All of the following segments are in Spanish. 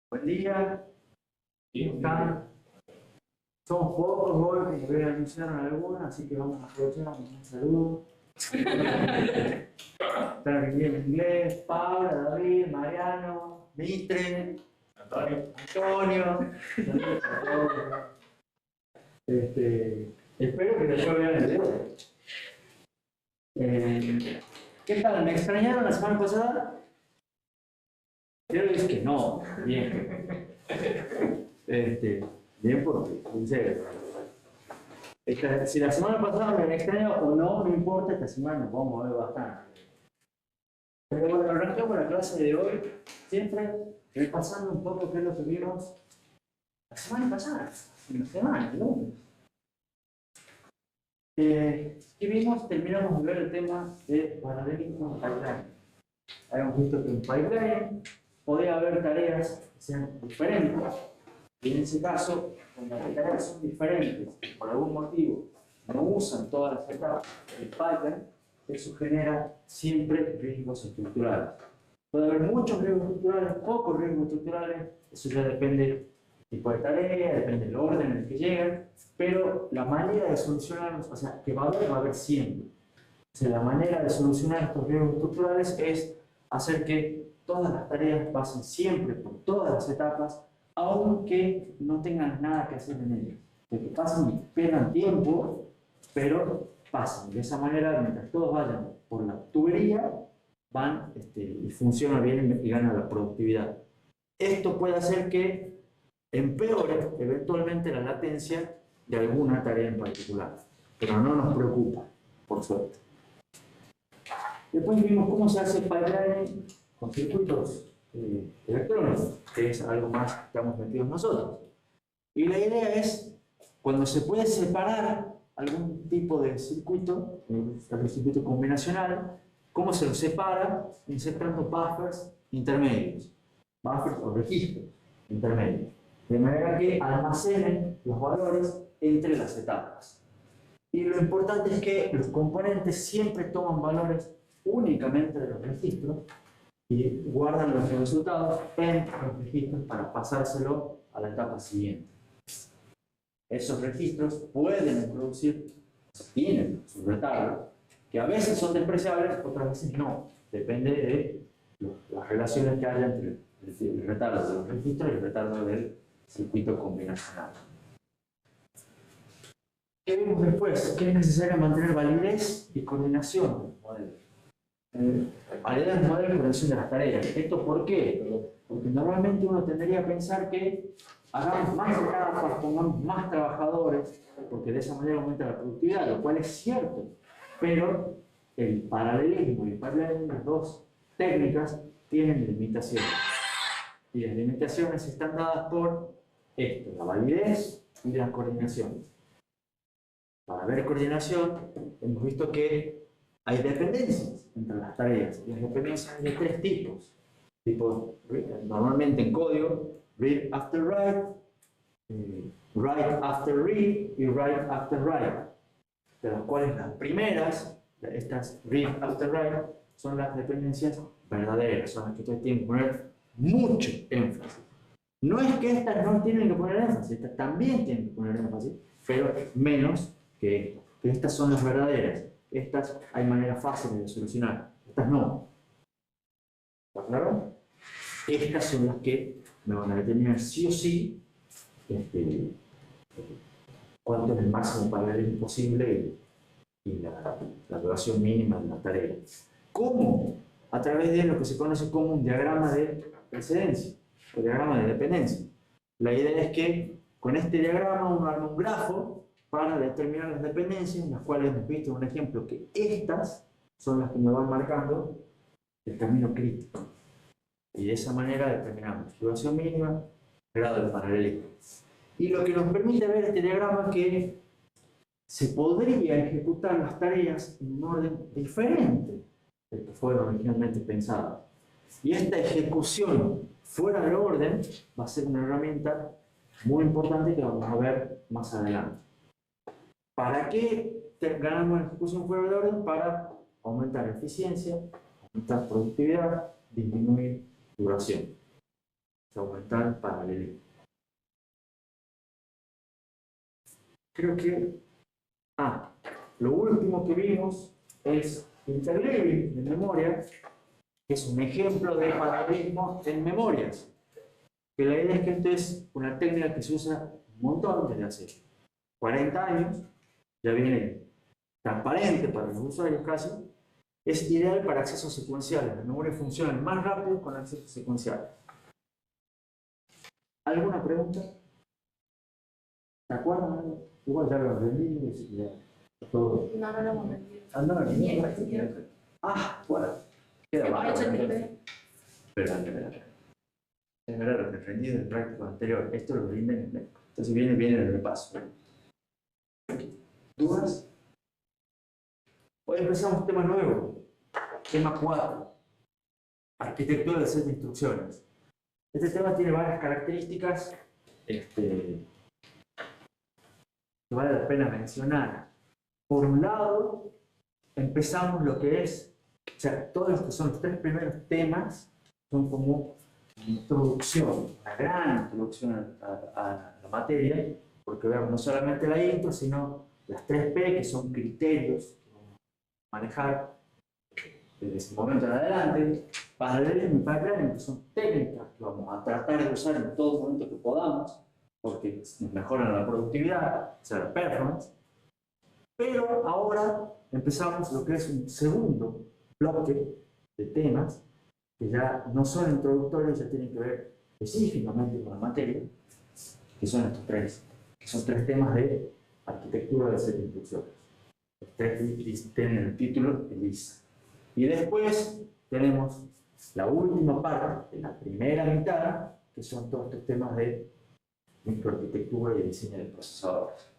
Buen día, ¿cómo están? Somos pocos hoy, como bien anunciaron algunas, así que vamos a aprovechar un saludo. Están aquí en inglés, Paula, David, Mariano, Mitre, Antonio. Espero que después vean el video. ¿Qué tal? ¿Me extrañaron la semana pasada? Quiero decir que no, bien. Bien porque, en serio. Si la semana pasada me extraño o no, no importa, esta semana nos vamos a ver bastante. Pero bueno, arrancamos la clase de hoy, siempre repasando un poco qué es lo que vimos la semana pasada, en la semana, el lunes. ¿Qué vimos? Terminamos de ver el tema de paralelismo pipeline. Habíamos visto que en pipeline podía haber tareas que sean diferentes, y en ese caso, cuando las tareas son diferentes, por algún motivo no usan todas las etapas del pipeline, eso genera siempre riesgos estructurales. Puede haber muchos riesgos estructurales, pocos riesgos estructurales, eso ya depende del tipo de tarea, depende del orden en el que llegan, pero la manera de solucionarlos, o sea, que va a haber siempre. O sea, la manera de solucionar estos riesgos estructurales es hacer que todas las tareas pasen siempre por todas las etapas, aunque no tengan nada que hacer en ellas. De que pasen y pierdan tiempo, pero pasen. De esa manera, mientras todos vayan por la tubería, van y funciona bien y gana la productividad. Esto puede hacer que empeore eventualmente la latencia de alguna tarea en particular, pero no nos preocupa, por suerte. Después vimos cómo se hace pipeline con circuitos electrónicos, que es algo más que estamos metidos nosotros. Y la idea es, cuando se puede separar algún tipo de circuito, el circuito combinacional, cómo se lo separa insertando buffers intermedios, buffers o registros intermedios, de manera que almacenen los valores entre las etapas. Y lo importante es que los componentes siempre toman valores únicamente de los registros y guardan los resultados en los registros para pasárselo a la etapa siguiente. Esos registros pueden producir, tienen sus retardos, que a veces son despreciables, otras veces no. Depende de las relaciones que haya entre el retardo de los registros y el retardo del circuito combinacional. ¿Qué vimos después? Que es necesario mantener validez y coordinación del modelo. Validez del modelo y coordinación de las tareas. ¿Esto por qué? Porque normalmente uno tendría a pensar que hagamos más etapas, pongamos más trabajadores, porque de esa manera aumenta la productividad, lo cual es cierto. Pero el paralelismo y el paralelismo, las dos técnicas, tienen limitaciones. Y las limitaciones están dadas por esto, la validez y la coordinación. Para ver coordinación, hemos visto que hay dependencias entre las tareas. Y las dependencias hay de tres tipos. Normalmente en código, read after write, write after read y write after write. De las cuales las primeras, estas read after write, son las dependencias verdaderas, son las que ustedes tienen que poner mucho énfasis. No es que estas no tienen que poner énfasis, estas también tienen que poner énfasis, pero menos que estas son las verdaderas. Estas hay maneras fáciles de solucionar, estas no. ¿Está claro? Estas son las que me van a determinar sí o sí cuánto es el máximo paralelismo posible y la duración mínima de la tarea. ¿Cómo? A través de lo que se conoce como un diagrama de precedencia o diagrama de dependencia. La idea es que con este diagrama uno arma un grafo para determinar las dependencias, en las cuales hemos visto un ejemplo que estas son las que me van marcando el camino crítico. Y de esa manera determinamos duración mínima, grado de paralelismo. Y lo que nos permite ver este diagrama es que se podría ejecutar las tareas en un orden diferente del que fueron originalmente pensadas. Y esta ejecución fuera de orden va a ser una herramienta muy importante que vamos a ver más adelante. ¿Para qué ganamos la ejecución fuera de orden? Para aumentar eficiencia, aumentar productividad, disminuir duración. de aumentar el paralelismo. Creo que, lo último que vimos es interleaving de memoria, que es un ejemplo de paralelismo en memorias. Que la idea es que esto es una técnica que se usa un montón desde hace 40 años, ya viene transparente para los usuarios casi, es ideal para accesos secuenciales. Las memorias funcionan más rápido con accesos secuenciales. ¿Alguna pregunta? ¿Se acuerdan? Igual ya lo aprendí. Todo. No, no lo hemos vendido. No, bueno. Queda Hemos hecho el bárbaro. nivel. Espera. Es verdad lo que aprendí del práctico anterior. Esto lo rinden en México. Entonces viene el repaso. ¿Dudas? Hoy empezamos un tema nuevo. Tema 4. Arquitectura del set de instrucciones. Este tema tiene varias características que vale la pena mencionar. Por un lado, empezamos lo que es, o sea, todos los que son los 3 primeros temas son como introducción, una gran introducción a la materia, porque vemos no solamente la intro, sino las 3P, que son criterios que vamos a manejar desde ese momento en adelante, paralelismo y pipeline, que son técnicas que vamos a tratar de usar en todo momento que podamos, porque nos mejoran la productividad, o sea, la performance. Pero ahora empezamos lo que es un segundo bloque de temas que ya no son introductorios, ya tienen que ver específicamente con la materia, que son estos 3, que son 3 temas de arquitectura de set de instrucciones. Los 3 tienen el título ELISA. Y después tenemos la última parte, de la primera mitad, que son todos estos temas de microarquitectura y diseño de procesadores.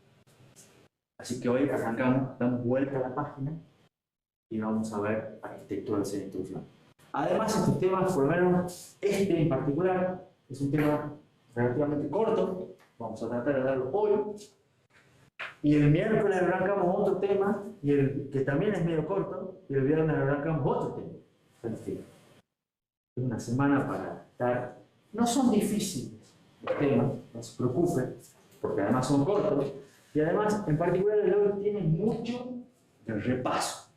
Así que hoy arrancamos, damos vuelta a la página y vamos a ver arquitectura de set de instrucciones. Además, estos temas, por lo menos este en particular, es un tema relativamente corto, vamos a tratar de darlo hoy. Y el miércoles arrancamos otro tema, que también es medio corto, y el viernes arrancamos otro tema. Es una semana para estar. No son difíciles los temas, no se preocupen, porque además son cortos, y además, en particular, el hoy tiene mucho de repaso.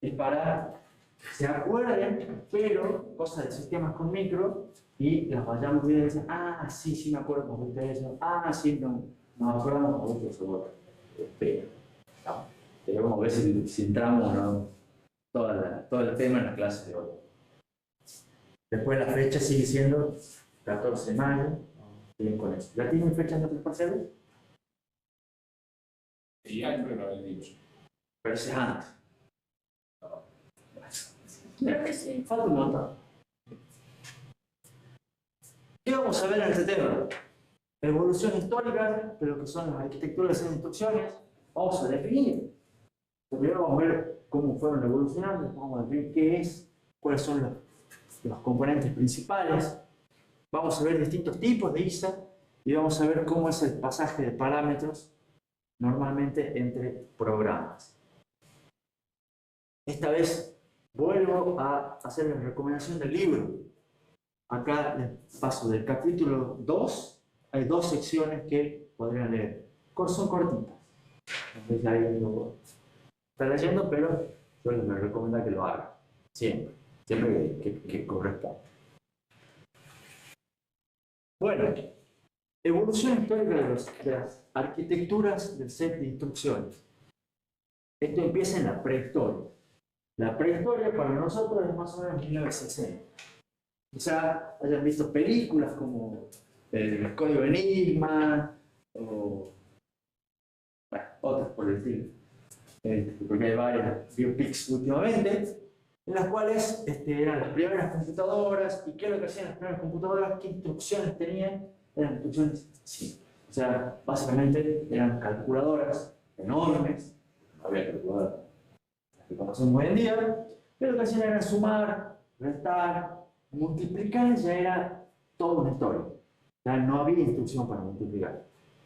Es para que se acuerden, pero cosas de sistemas con micro, y las vayamos viendo y dicen, sí me acuerdo con ustedes eso, sí, no, nos acordamos con otros o otros. Espera, ¿no? Vamos a ver si entramos o no todo el tema en la clase de hoy. Después la fecha sigue siendo 14 de mayo. Bien con eso. ¿Ya tienen fechas de otros parciales? Y antes lo vendimos. Pero ese es antes. Creo que sí. Falta un montón. ¿Qué vamos a ver en este tema? Evolución histórica de lo que son las arquitecturas de instrucciones. Vamos a definir. Primero vamos a ver cómo fueron evolucionando, vamos a definir qué es, cuáles son los componentes principales. Vamos a ver distintos tipos de ISA y vamos a ver cómo es el pasaje de parámetros normalmente entre programas. Esta vez vuelvo a hacer la recomendación del libro. Acá les paso del capítulo 2. Hay 2 secciones que podrían leer. Son cortitas. Entonces ahí lo está leyendo, pero yo les recomiendo que lo hagan. Siempre que corresponda. Bueno, evolución histórica de las arquitecturas del set de instrucciones. Esto empieza en la prehistoria. La prehistoria para nosotros es más o menos 1960. Quizá hayan visto películas como el Código Enigma o otras por el estilo. Porque hay varias biopics últimamente, en las cuales eran las primeras computadoras. ¿Y qué es lo que hacían las primeras computadoras? ¿Qué instrucciones tenían? Eran instrucciones simples. O sea, básicamente eran calculadoras enormes. No había calculadoras que conocemos hoy en día, pero lo que hacían era sumar, restar, multiplicar. Ya era toda una historia. Ya no había instrucción para multiplicar.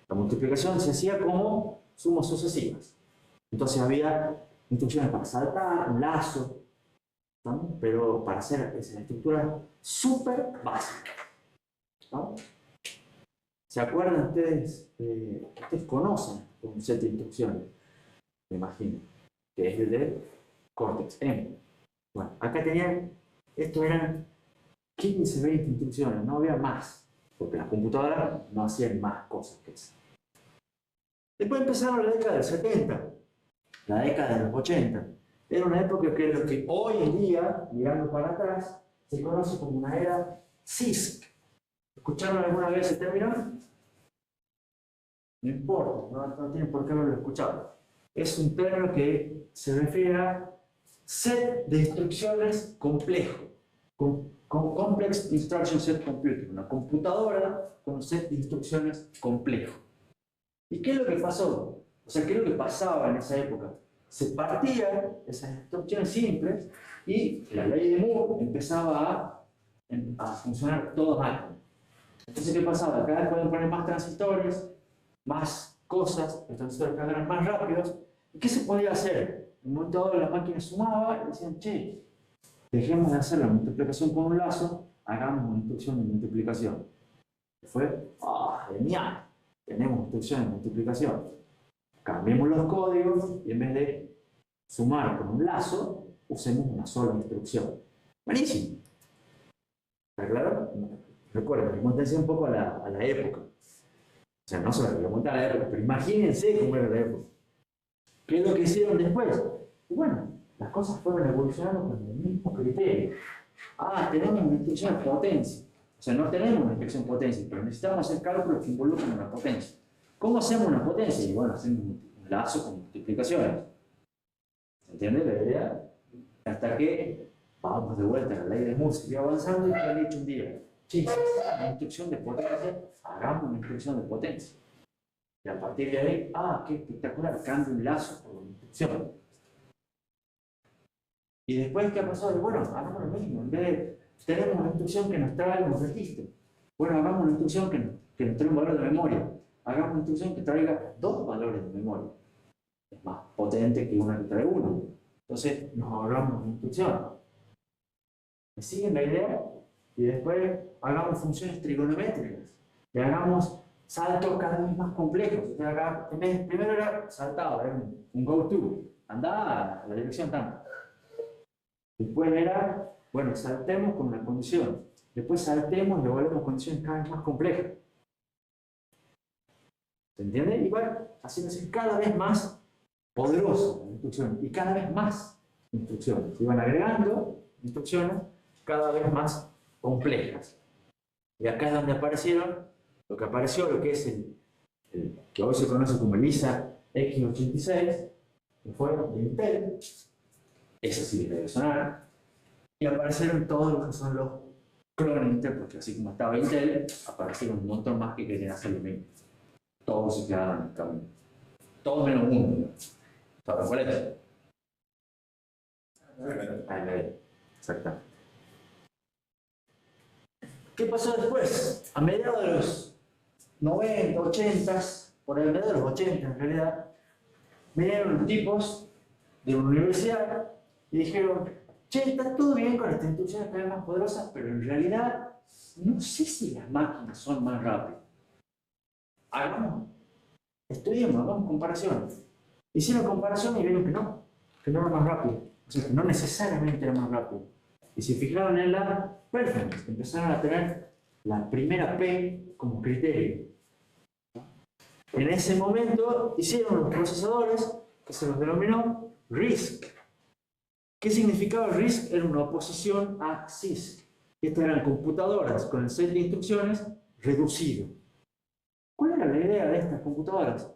La multiplicación se hacía como sumas sucesivas. Entonces había instrucciones para saltar, un lazo, ¿no? Pero para hacer esa estructura súper básica. ¿no? ¿Se acuerdan ustedes? Ustedes conocen un set de instrucciones, me imagino, que es el de Cortex-M. Bueno, acá tenían, estos eran 15, 20 instrucciones, no había más, porque las computadoras no hacían más cosas que eso. Después empezaron la década del 70, la década de los 80. Era una época que es lo que hoy en día, mirando para atrás, se conoce como una era CISC. ¿Escucharon alguna vez ese término? No importa, no tienen por qué haberlo escuchado. Es un término que se refiere a set de instrucciones complejo. Complex Instruction Set Computer, una computadora con un set de instrucciones complejo. ¿Y qué es lo que pasó? O sea, ¿qué es lo que pasaba en esa época? Se partían esas instrucciones simples y la ley de Moore empezaba a funcionar todo mal. Entonces, ¿qué pasaba? Cada vez pueden poner más transistores, más cosas, los transistores cada vez eran más rápidos. ¿Y qué se podía hacer? En un momento dado la máquina sumaba y decían, che, dejemos de hacer la multiplicación con un lazo, hagamos una instrucción de multiplicación. Fue, genial, tenemos instrucción de multiplicación. Cambiemos los códigos y en vez de sumar con un lazo, usemos una sola instrucción. Buenísimo. ¿Está claro? Recuerden, remontense un poco a la época. O sea, no solo remonta a la época, pero imagínense cómo era la época. ¿Qué es lo que hicieron después? Y bueno, las cosas fueron evolucionando con el mismo criterio. Tenemos una instrucción de potencia. O sea, no tenemos una instrucción de potencia, pero necesitamos hacer cálculos que involucren una potencia. ¿Cómo hacemos una potencia? Y bueno, hacemos un lazo con multiplicaciones. ¿Se entiende la idea? Hasta que vamos de vuelta a la ley de Moore, sigue avanzando y han dicho un día, sí, una instrucción de potencia, hagamos una instrucción de potencia. Y a partir de ahí, qué espectacular, cambio un lazo por una instrucción. Y después, ¿qué ha pasado? Bueno, hagamos lo mismo. En vez de tenemos una instrucción que nos trae un registro. Bueno, hagamos una instrucción que nos trae un valor de memoria. Hagamos una instrucción que traiga 2 valores de memoria. Es más potente que una que trae 1. Entonces, nos ahorramos una instrucción. ¿Me siguen la idea? Y después, hagamos funciones trigonométricas. Y hagamos saltos cada vez más complejos. O sea, acá, primero era saltado, era un go-to. Andaba a la dirección tanto. Después era, bueno, saltemos con una condición. Después saltemos y devolvemos condiciones cada vez más complejas. ¿Se entiende? Igual, haciéndose cada vez más poderoso la instrucción y cada vez más instrucciones. Se iban agregando instrucciones cada vez más complejas. Y acá es donde aparecieron, lo que es el que hoy se conoce como el ISA X86, que fue de Intel. Eso sí debe sonar. Y aparecieron todos los que son los clones de Intel, porque así como estaba Intel, aparecieron un montón más que querían hacer lo mismo. Todos se quedaron en el camino. Todos menos uno. ¿Saben cuál es? AMD. Exactamente. ¿Qué pasó después? A mediados de los 90, 80, por el medio de los 80 en realidad, vinieron los tipos de una universidad y dijeron, che, está todo bien con estas instrucciones cada vez más poderosas, pero en realidad no sé si las máquinas son más rápidas. Estudiemos, hagamos comparaciones. Hicieron comparación y vieron que no era más rápido. O sea, que no necesariamente era más rápido. Y se fijaron en la performance, empezaron a tener la primera P como criterio. En ese momento hicieron los procesadores que se los denominó RISC. ¿Qué significaba RISC? Era una oposición a CISC. Estas eran computadoras con el set de instrucciones reducido. ¿Cuál era la idea de estas computadoras?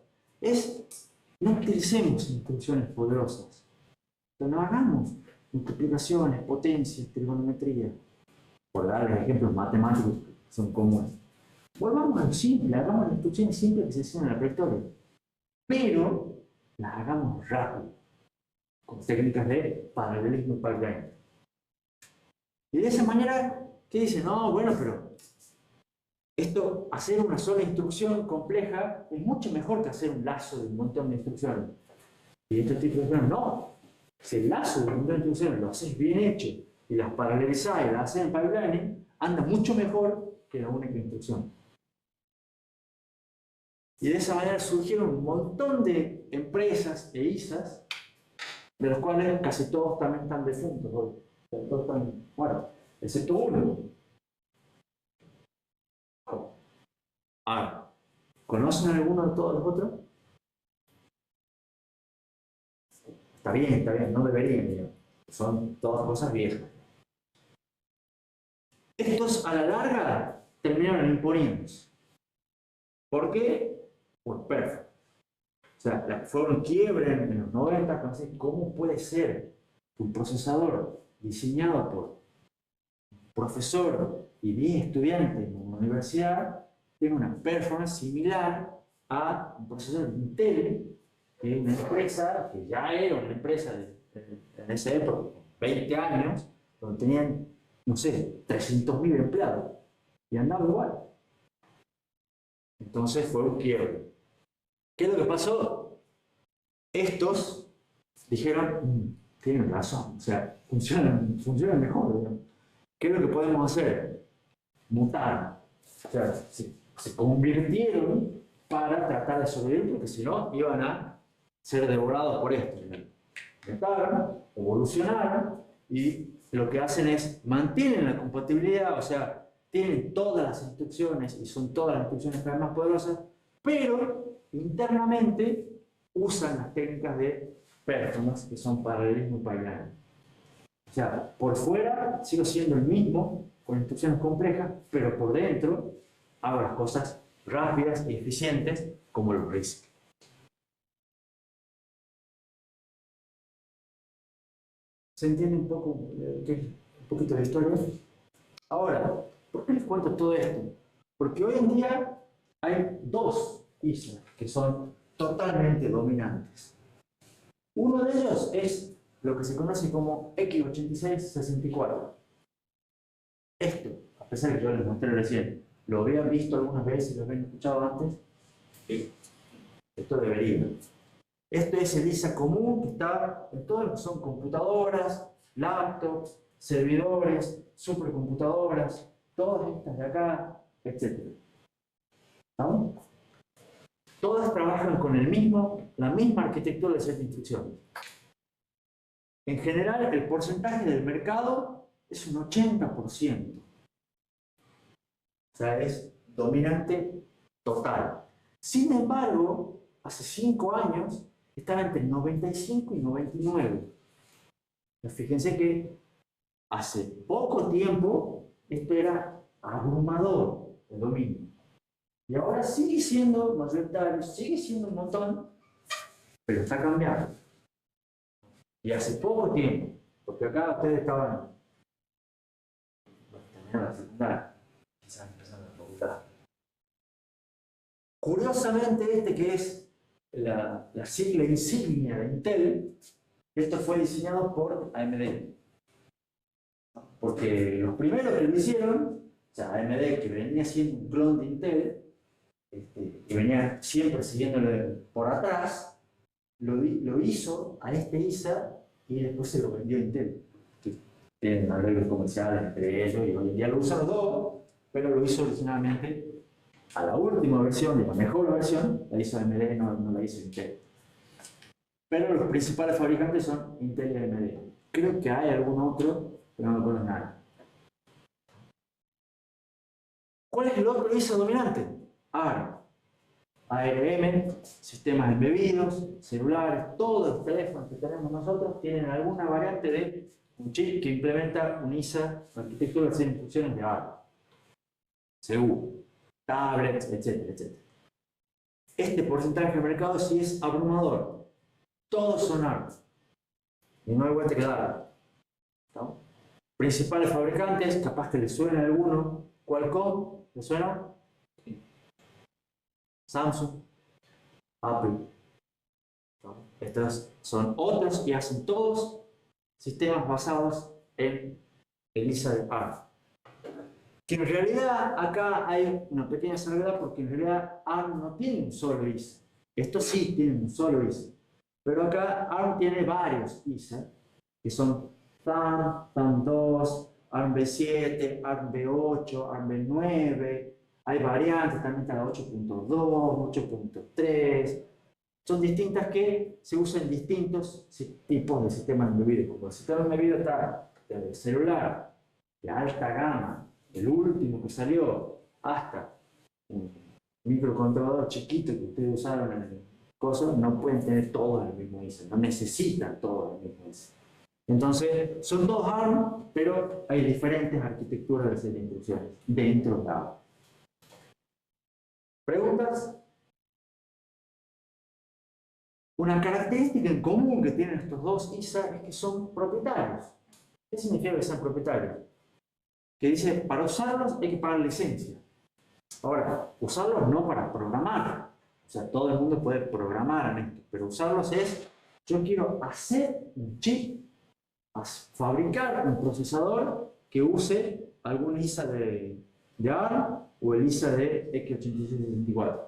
No utilicemos instrucciones poderosas. No hagamos multiplicaciones, potencias, trigonometría. Por darles ejemplos matemáticos que son comunes. Volvamos a lo simple, hagamos las instrucciones simples que se hacen en la prehistoria. Pero las hagamos rápido, con técnicas de paralelismo y pipeline. Y de esa manera, ¿qué dicen? No, bueno, pero hacer una sola instrucción compleja es mucho mejor que hacer un lazo de un montón de instrucciones. Y este tipo de cosas, no. Si el lazo de un montón de instrucciones lo haces bien hecho y las paralelizás y las haces en pipelining, anda mucho mejor que la única instrucción. Y de esa manera surgieron un montón de empresas e ISAs, de los cuales casi todos también están defuntos hoy. Todos están muertos, excepto uno. Ahora, ¿conocen alguno de todos los otros? Está bien, no deberían, digamos. Son todas cosas viejas. Estos a la larga terminaron imponiéndose. ¿Por qué? Por perfecto. O sea, fue un quiebre en los 90, entonces, ¿cómo puede ser que un procesador diseñado por un profesor y 10 estudiantes en una universidad tenga una performance similar a un procesador de Intel, que es una empresa que ya era una empresa en esa época, 20 años, donde tenían, no sé, 300.000 empleados y andaba igual? Entonces fue un quiebre. ¿Qué es lo que pasó? Estos dijeron, tienen razón, o sea, funcionan mejor, ¿no? ¿Qué es lo que podemos hacer? Mutar. O sea, se convirtieron para tratar de sobrevivir, porque si no, iban a ser devorados por esto. Mutaron, evolucionaron, y lo que hacen es, mantienen la compatibilidad, o sea, tienen todas las instrucciones, y son todas las instrucciones cada vez más poderosas, pero internamente usan las técnicas de performance, que son paralelismo y pipeline. O sea, por fuera sigo siendo el mismo, con instrucciones complejas, pero por dentro hago las cosas rápidas y eficientes, como los RISC. ¿Se entiende un poco un poquito de historia? Ahora, ¿por qué les cuento todo esto? Porque hoy en día hay dos islas que son totalmente dominantes. Uno de ellos es lo que se conoce como x86-64. Esto, a pesar de que yo les mostré recién, lo habían visto algunas veces, lo habían escuchado antes. Sí. Esto debería. Esto es el ISA común que está en todo lo que son computadoras, laptops, servidores, supercomputadoras, todas estas de acá, etc. ¿No? Todas trabajan con la misma arquitectura de set de instrucciones. En general, el porcentaje del mercado es un 80%. O sea, es dominante total. Sin embargo, hace 5 años estaba entre 95 y 99. Fíjense que hace poco tiempo esto era abrumador el dominio. Y ahora sigue siendo mayoritario, sigue siendo un montón, pero está cambiando. Y hace poco tiempo, porque acá ustedes estaban terminando la secundaria, quizás empezando la facultad. Curiosamente, este que es la sigla insignia de Intel, esto fue diseñado por AMD. Porque los primeros que lo hicieron, o sea, AMD, que venía siendo un clon de Intel, que venía siempre siguiéndole por atrás, lo hizo a este ISA y después se lo vendió a Intel. Tienen arreglos comerciales entre ellos y hoy en día lo usan los dos, pero lo hizo originalmente a la última versión, la mejor versión, la hizo AMD, no la hizo Intel. Pero los principales fabricantes son Intel y AMD. Creo que hay algún otro, pero no me acuerdo nada. ¿Cuál es el otro ISA dominante? ARM. ARM, sistemas embebidos, celulares, todos los teléfonos que tenemos nosotros tienen alguna variante de un chip que implementa un ISA, arquitectura de instrucciones de ARM. Seguro. Tablets, etcétera, etcétera. Este porcentaje de mercado sí es abrumador. Todos son ARM. Y no hay vuelta que dar. ¿No? Principales fabricantes, capaz que les suene alguno. Qualcomm, ¿les suena? Sí. Samsung, Apple. ¿No? Estos son otros y hacen todos sistemas basados en el ISA de ARM. Que en realidad acá hay una pequeña salvedad, porque en realidad ARM no tiene un solo ISA. Estos sí tienen un solo ISA. Pero acá ARM tiene varios ISA, que son THUMB, THUMB2, ARM-V7, ARM-V8, ARM-V9, hay variantes, también está la 8.2, 8.3, son distintas que se usan en distintos tipos de sistemas embebidos. Como el sistema embebido está desde el celular de alta gama, el último que salió, hasta un microcontrolador chiquito que ustedes usaron en el coso, no pueden tener todos el mismo ISO, no necesitan todos el mismo ISO. Entonces, son dos ARM, pero hay diferentes arquitecturas de set de instrucciones dentro de ARM. ¿Preguntas? Una característica en común que tienen estos dos ISA es que son propietarios. ¿Qué significa que sean propietarios? Que dice, para usarlos hay que pagar licencia. Ahora, usarlos no para programar. O sea, todo el mundo puede programar en esto, pero usarlos es, yo quiero hacer un chip, fabricar un procesador que use algún ISA de ARM o el ISA de x86-64.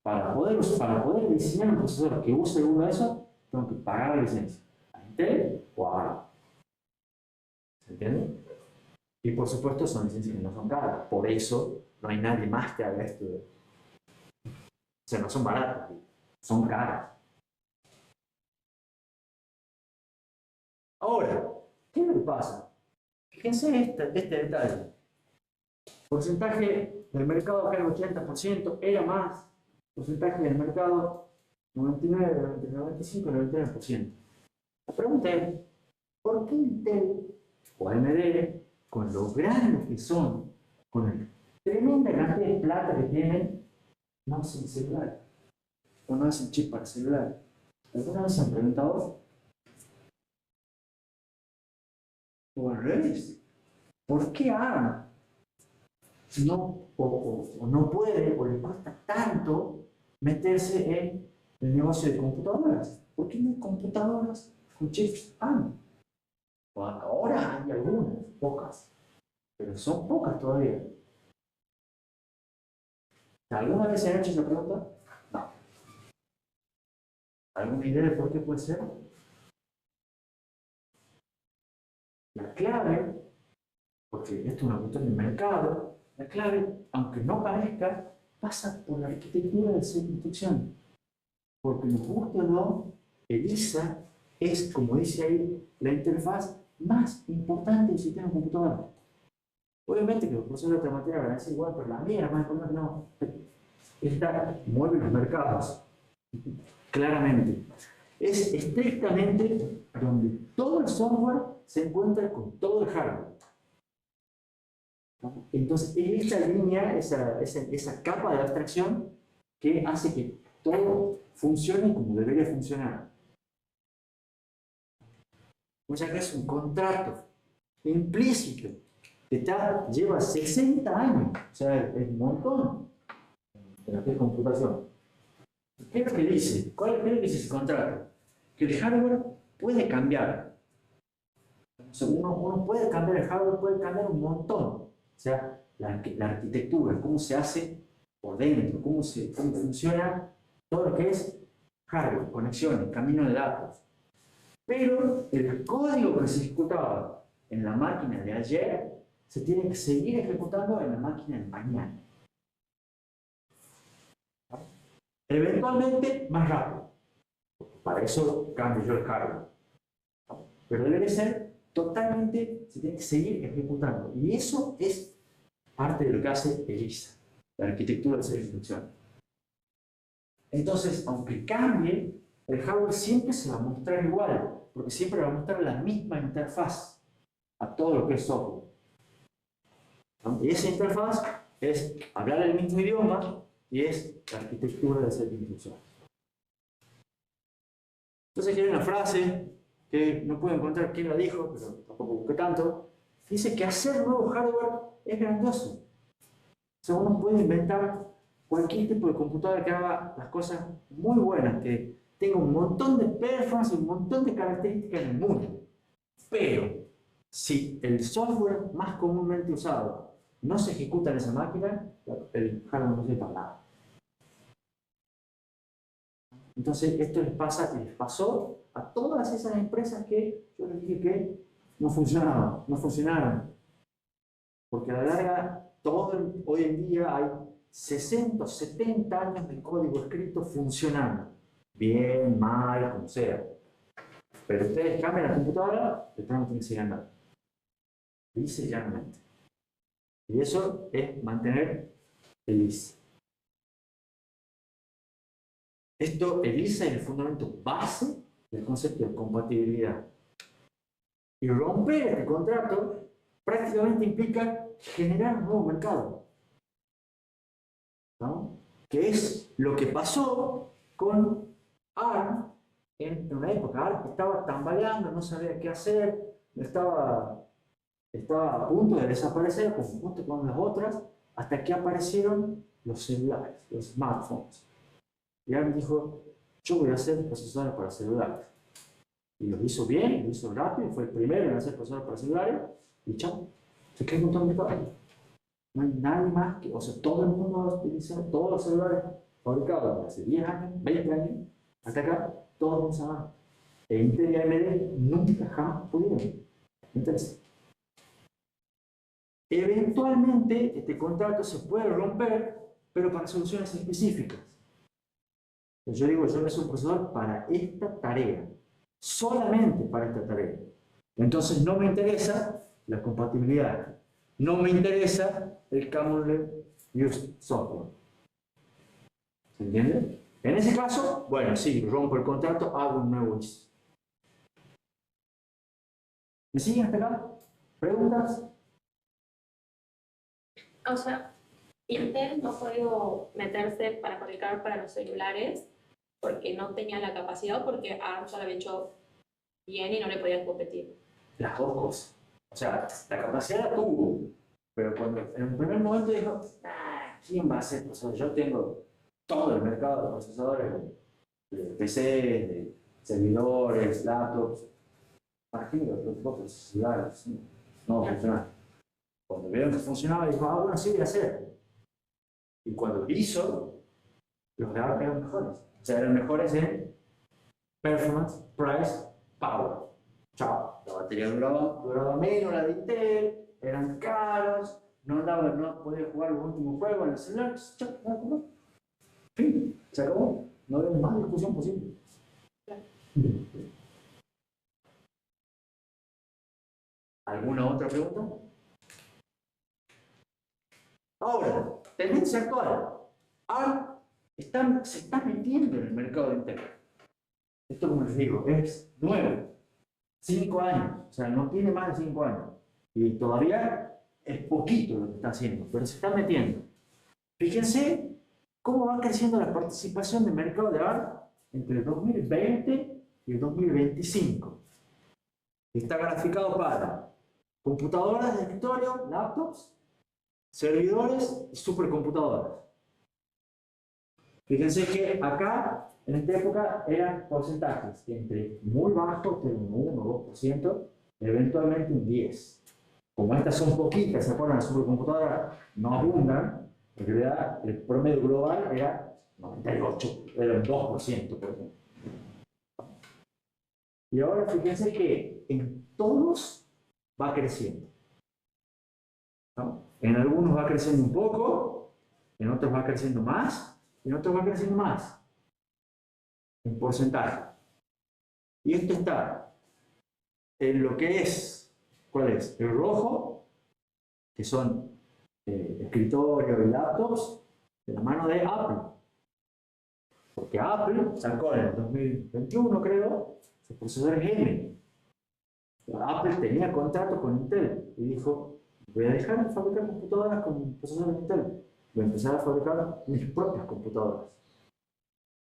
Para poder diseñar un procesador que use uno de esos, tengo que pagar la licencia a Intel o a ARM. ¿Se entiende? Y por supuesto son licencias que no son caras, por eso no hay nadie más que haga esto. O sea, no son baratas, son caras. Ahora, ¿qué es lo que pasa? Fíjense este detalle. Porcentaje del mercado acá el 80%, era más. Porcentaje del mercado 99, 95, 99%. La pregunta es, ¿por qué Intel o AMD, con lo grandes que son, con la tremenda cantidad de plata que tienen, no hacen celular? O no hacen chip para celular. ¿Alguna vez se han preguntado? O al revés. ¿Por qué ARM no, o no puede, o le cuesta tanto meterse en el negocio de computadoras? ¿Por qué no hay computadoras con chips ARM? Bueno, ahora hay algunas, pocas, pero son pocas todavía. ¿Alguna vez se han hecho esa pregunta? No. ¿Alguna idea de por qué puede ser? La clave, porque esto es una cuestión de mercado, la clave, aunque no parezca, pasa por la arquitectura del set de instrucción. Porque nos gusta o no, el ISA es, como dice ahí, la interfaz más importante del sistema computador. Obviamente que los procesos de otra materia van a ser igual, pero la mía era más importante, no. Esta mueve los mercados, claramente. Es estrictamente donde todo el software se encuentra con todo el hardware. Entonces, es esta línea, esa capa de abstracción que hace que todo funcione como debería funcionar. O sea que es un contrato implícito que lleva 60 años, o sea, es un montón en lo que es computación. ¿Qué es lo que dice? ¿Qué es lo que dice ese contrato? Que el hardware puede cambiar. O sea, uno puede cambiar el hardware, puede cambiar un montón. O sea, la arquitectura, cómo se hace por dentro, cómo funciona todo lo que es hardware, conexiones, camino de datos. Pero el código que se ejecutaba en la máquina de ayer se tiene que seguir ejecutando en la máquina de mañana. Eventualmente más rápido. Para eso cambio yo el hardware. Pero debe ser totalmente, se tiene que seguir ejecutando. Y eso es parte de lo que hace el ISA, la arquitectura de esa instrucción. Entonces, aunque cambie, el hardware siempre se va a mostrar igual, porque siempre va a mostrar la misma interfaz a todo lo que es software. Y esa interfaz es hablar el mismo idioma y es la arquitectura de esa instrucción. Entonces aquí hay una frase que no puedo encontrar quién la dijo, pero tampoco busqué tanto. Dice que hacer nuevo hardware es grandioso. O sea, uno puede inventar cualquier tipo de computadora que haga las cosas muy buenas, que tenga un montón de performance y un montón de características en el mundo. Pero, si el software más comúnmente usado no se ejecuta en esa máquina, el hardware no sirve para nada. Entonces, esto les pasa y les pasó a todas esas empresas que yo les dije que no funcionaban, no funcionaron. Porque a la larga, hoy en día hay 60 o 70 años de código escrito funcionando. Bien, mal, como sea. Pero ustedes cambian la computadora, el programa tiene que seguir andando. Dice llanamente. Y eso es mantener el ISA. El ISA es el fundamento base del concepto de compatibilidad. Y romper este contrato prácticamente implica generar un nuevo mercado. ¿No? Que es lo que pasó con ARM en una época. ARM estaba tambaleando, no sabía qué hacer, estaba a punto de desaparecer junto con las otras, hasta que aparecieron los celulares, los smartphones. Y ARM dijo, yo voy a hacer procesadores para celulares. Y lo hizo bien, lo hizo rápido, fue el primero en hacer procesadores para celulares, y chao, se quedó un montón de mercado. No hay nadie más que, o sea, todo el mundo utiliza todos los celulares fabricados hace 10 años, 20 años, hasta acá, todos usaban. E Intel y AMD nunca jamás pudieron. Entonces, eventualmente este contrato se puede romper, pero para soluciones específicas. Entonces, yo digo, yo necesito un procesador para esta tarea, solamente para esta tarea. Entonces no me interesa la compatibilidad, no me interesa el Common Use Software. ¿Se entiende? En ese caso, bueno, sí, rompo el contrato, hago un nuevo ISO. ¿Me siguen hasta acá? ¿Preguntas? O sea, Intel no ha podido meterse para fabricar para los celulares porque no tenía la capacidad, porque ARM ya lo había hecho bien y no le podían competir. Las dos cosas. O sea, la capacidad la tuvo, pero cuando en un primer momento dijo, ¿quién va a hacer procesadores? Yo tengo todo el mercado de procesadores, de PC, de servidores, laptops. Imagínate, los propios celulares, no funcionaba. Cuando vieron que funcionaba, dijo, bueno, sí voy a hacer. Y cuando lo hizo, los de ARM eran mejores. O sea, eran mejores en performance, price, power. Chao. La batería duraba menos, la de Intel, eran caros, no podía jugar los últimos juegos en el celular. Chao, no acabó. Fin, se acabó. No había más discusión posible. ¿Alguna otra pregunta? Ahora, tendencia actual. ARM se está metiendo en el mercado de Intel. Esto, como les digo, es nuevo. 5 años, o sea, no tiene más de 5 años. Y todavía es poquito lo que está haciendo, pero se está metiendo. Fíjense cómo va creciendo la participación del mercado de ARM entre el 2020 y el 2025. Está graficado para computadoras de escritorio, laptops, servidores y supercomputadoras. Fíjense que acá, en esta época, eran porcentajes entre muy bajos, de un 1 o 2%, eventualmente un 10%. Como estas son poquitas, ¿se acuerdan? Las supercomputadoras no abundan, en realidad el promedio global era 98%, era un 2%, por ejemplo. Y ahora fíjense que en todos va creciendo. ¿No? En algunos va creciendo un poco, en otros va creciendo más, y en otros va creciendo más, en porcentaje. Y esto está en lo que es, ¿cuál es? El rojo, que son escritorios y laptops, de la mano de Apple. Porque Apple sacó en el 2021, creo, sus procesadores M. Apple tenía contrato con Intel y dijo, voy a dejar de fabricar computadoras con procesadores de Intel. Voy a empezar a fabricar mis propias computadoras.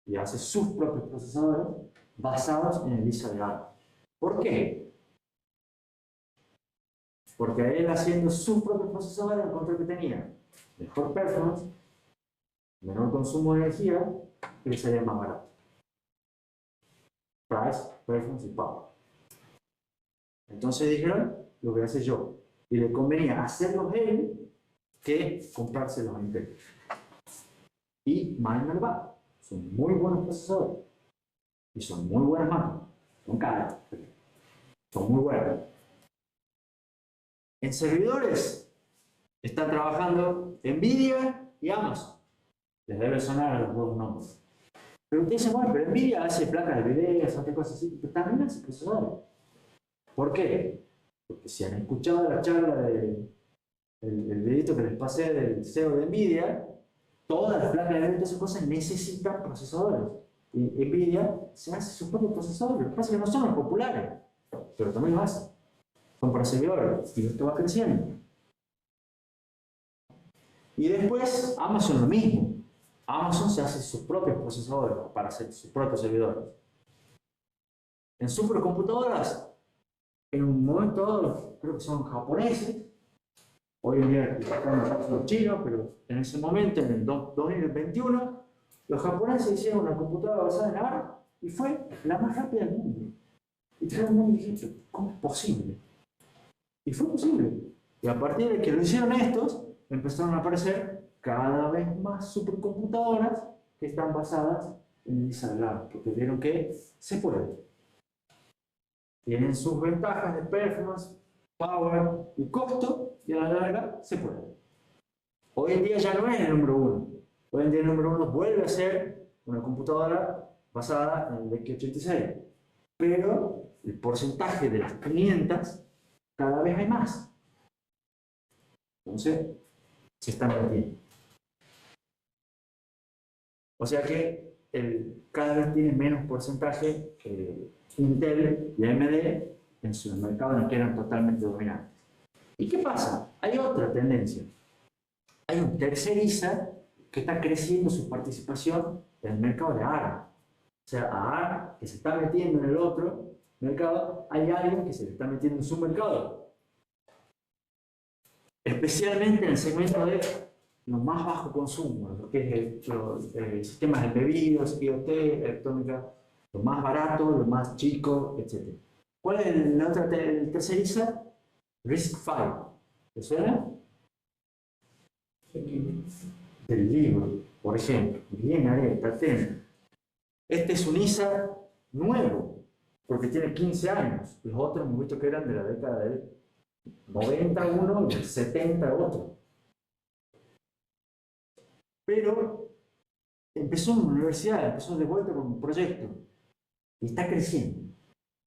Y hace sus propios procesadores basados en el ISA de ARM. ¿Por qué? Porque a él haciendo sus propios procesadores encontró que tenía mejor performance, menor consumo de energía y le salía más barato. Price, performance y power. Entonces dijeron, lo voy a hacer yo. Y le convenía hacerlos él que comprárselos a Intel. Y mal no le va. Son muy buenos procesadores. Y son muy buenas máquinas. Son caras. Son muy buenas. En servidores están trabajando NVIDIA y Amazon. Les debe sonar a los dos nombres. Pero ustedes dicen, bueno, pero NVIDIA hace placas de video, hace cosas así, pero también hace procesadores. ¿Por qué? Porque si han escuchado la charla del videito que les pasé del CEO de NVIDIA, todas las placas de video y todas esas cosas necesitan procesadores. Y NVIDIA se hace sus propios procesadores. Lo que pasa es que no son los populares, pero también lo hacen. Son para servidores y esto va creciendo. Y después Amazon lo mismo. Amazon se hace sus propios procesadores para hacer sus propios servidores. En supercomputadoras, en un momento dado, creo que son japoneses, hoy en día están los chinos, pero en ese momento, en el 2021, los japoneses hicieron una computadora basada en ARM y fue la más rápida del mundo. Y todo el mundo dijo, ¿cómo es posible? Y fue posible. Y a partir de que lo hicieron estos, empezaron a aparecer cada vez más supercomputadoras que están basadas en esa ARM, porque vieron que se puede. Tienen sus ventajas de performance, power y costo, y a la larga se puede. Hoy en día ya no es el número uno. Hoy en día el número uno vuelve a ser una computadora basada en el x86. Pero el porcentaje de las 500 cada vez hay más. Entonces, se están metiendo. O sea que cada vez tiene menos porcentaje Intel y AMD en sus mercados en el que eran totalmente dominantes. ¿Y qué pasa? Hay otra tendencia. Hay un terceriza que está creciendo su participación en el mercado de ARM. O sea, a ARM, que se está metiendo en el otro mercado, hay alguien que se le está metiendo en su mercado. Especialmente en el segmento de lo más bajo consumo, lo que es los sistemas embebidos, IoT, electrónica, lo más barato, lo más chico, etc. ¿Cuál es la otra terceriza? RISC-V. ¿Te suena? Del libro, por ejemplo. Bien, Ariel, atento. Este es un ISA nuevo, porque tiene 15 años. Los otros hemos visto que eran de la década del 90 uno y del 70 otro. Pero empezó en la universidad, empezó de vuelta con un proyecto y está creciendo.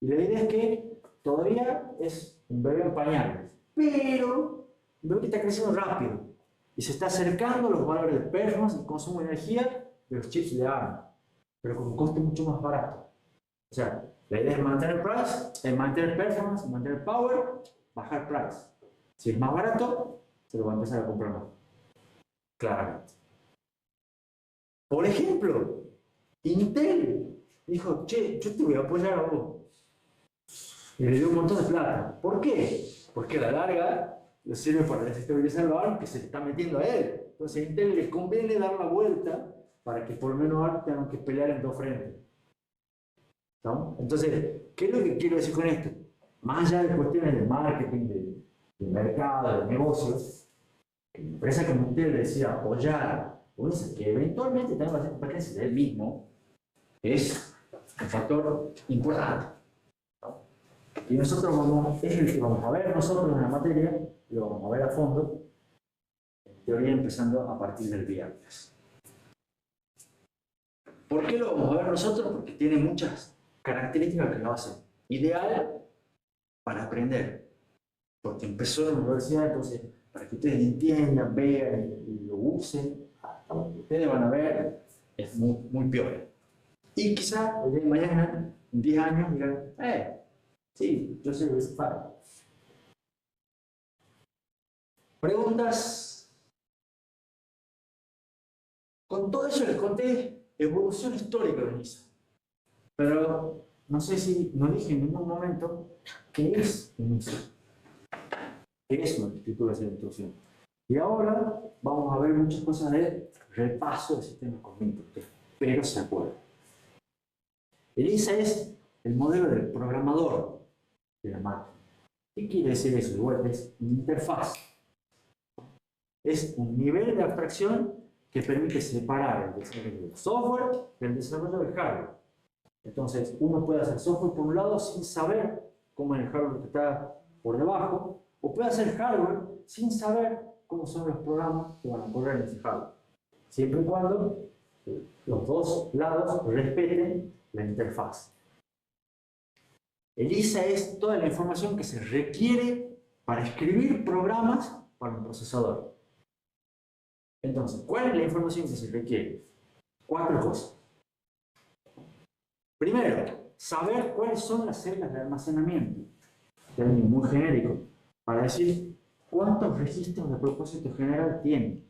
Y la idea es que todavía es un bebé en pañales, pero un bebé que está creciendo rápido y se está acercando a los valores de performance y consumo de energía de los chips de ARM, pero con un coste mucho más barato. O sea, la idea es mantener price, mantener performance, mantener power, bajar price. Si es más barato, se lo va a empezar a comprar más. Claramente. Por ejemplo, Intel dijo, che, yo te voy a apoyar a vos. Y le dio un montón de plata. ¿Por qué? Porque a la larga le sirve para desestabilizar los ARM que se le está metiendo a él. Entonces a Intel le conviene dar la vuelta para que por lo menos ARM tengan que pelear en dos frentes. ¿No? Entonces, ¿qué es lo que quiero decir con esto? Más allá de cuestiones de marketing, de mercado, de negocios, empresas como Intel decía apoyar, pues, que eventualmente también va a ser competencia de él mismo, es un factor importante. ¿No? Y nosotros es el que vamos a ver nosotros en la materia, lo vamos a ver a fondo, en teoría empezando a partir del viernes. ¿Por qué lo vamos a ver nosotros? Porque tiene muchas características que lo hacen ideal para aprender. Porque empezó en la universidad, entonces, para que ustedes entiendan, vean y lo usen, ustedes van a ver, es muy, muy peor. Y quizá el día de mañana, en 10 años, digan, sí, yo soy RISC-V. ¿Preguntas? Con todo eso les conté evolución histórica de NISA. Pero no sé si no dije en ningún momento qué es NISA. ¿Qué es una arquitectura de instrucción? Y ahora vamos a ver muchas cosas de repaso de sistemas cognitivos, que espero se acuerden. El ISA es el modelo del programador de la máquina. ¿Qué quiere decir eso? Igual es una interfaz. Es un nivel de abstracción que permite separar el desarrollo del software del desarrollo del hardware. Entonces, uno puede hacer software por un lado sin saber cómo es el hardware que está por debajo, o puede hacer hardware sin saber cómo son los programas que van a correr en ese hardware. Siempre y cuando los dos lados respeten la interfaz. ELIZA es toda la información que se requiere para escribir programas para un procesador. Entonces, ¿cuál es la información que se requiere? 4 cosas. Primero, saber cuáles son las celdas de almacenamiento. Término muy genérico, para decir cuántos registros de propósito general tiene.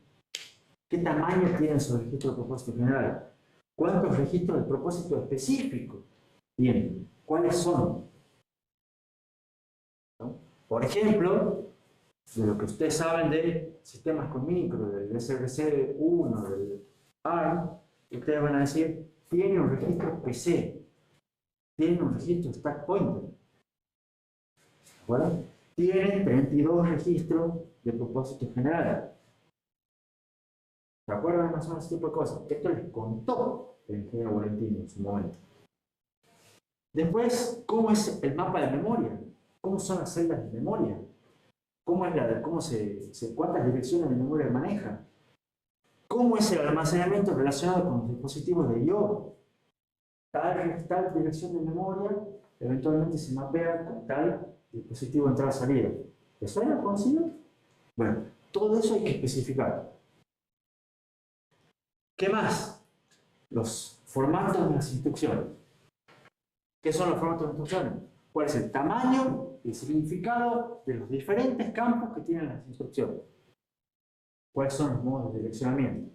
¿Qué tamaño tiene su registro de propósito general? ¿Cuántos registros de propósito específico tiene? ¿Cuáles son? ¿No? Por ejemplo, de lo que ustedes saben de sistemas con micro, del SRC1, del ARM, ustedes van a decir, tiene un registro PC, tiene un registro stack pointer, ¿de acuerdo? Tiene 32 registros de propósito general. ¿Se acuerdan más o menos ese tipo de cosas? Esto les contó el ingeniero Valentino en su momento. Después, ¿cómo es el mapa de memoria? ¿Cómo son las celdas de memoria? ¿Cuántas direcciones de memoria maneja? ¿Cómo es el almacenamiento relacionado con los dispositivos de I/O? Tal dirección de memoria eventualmente se mapea con tal dispositivo de entrada-salida. ¿Te suena conocido? Bueno, todo eso hay que especificar. ¿Qué más? Los formatos de las instrucciones. ¿Qué son los formatos de instrucciones? ¿Cuál es el tamaño y el significado de los diferentes campos que tienen las instrucciones? ¿Cuáles son los modos de direccionamiento?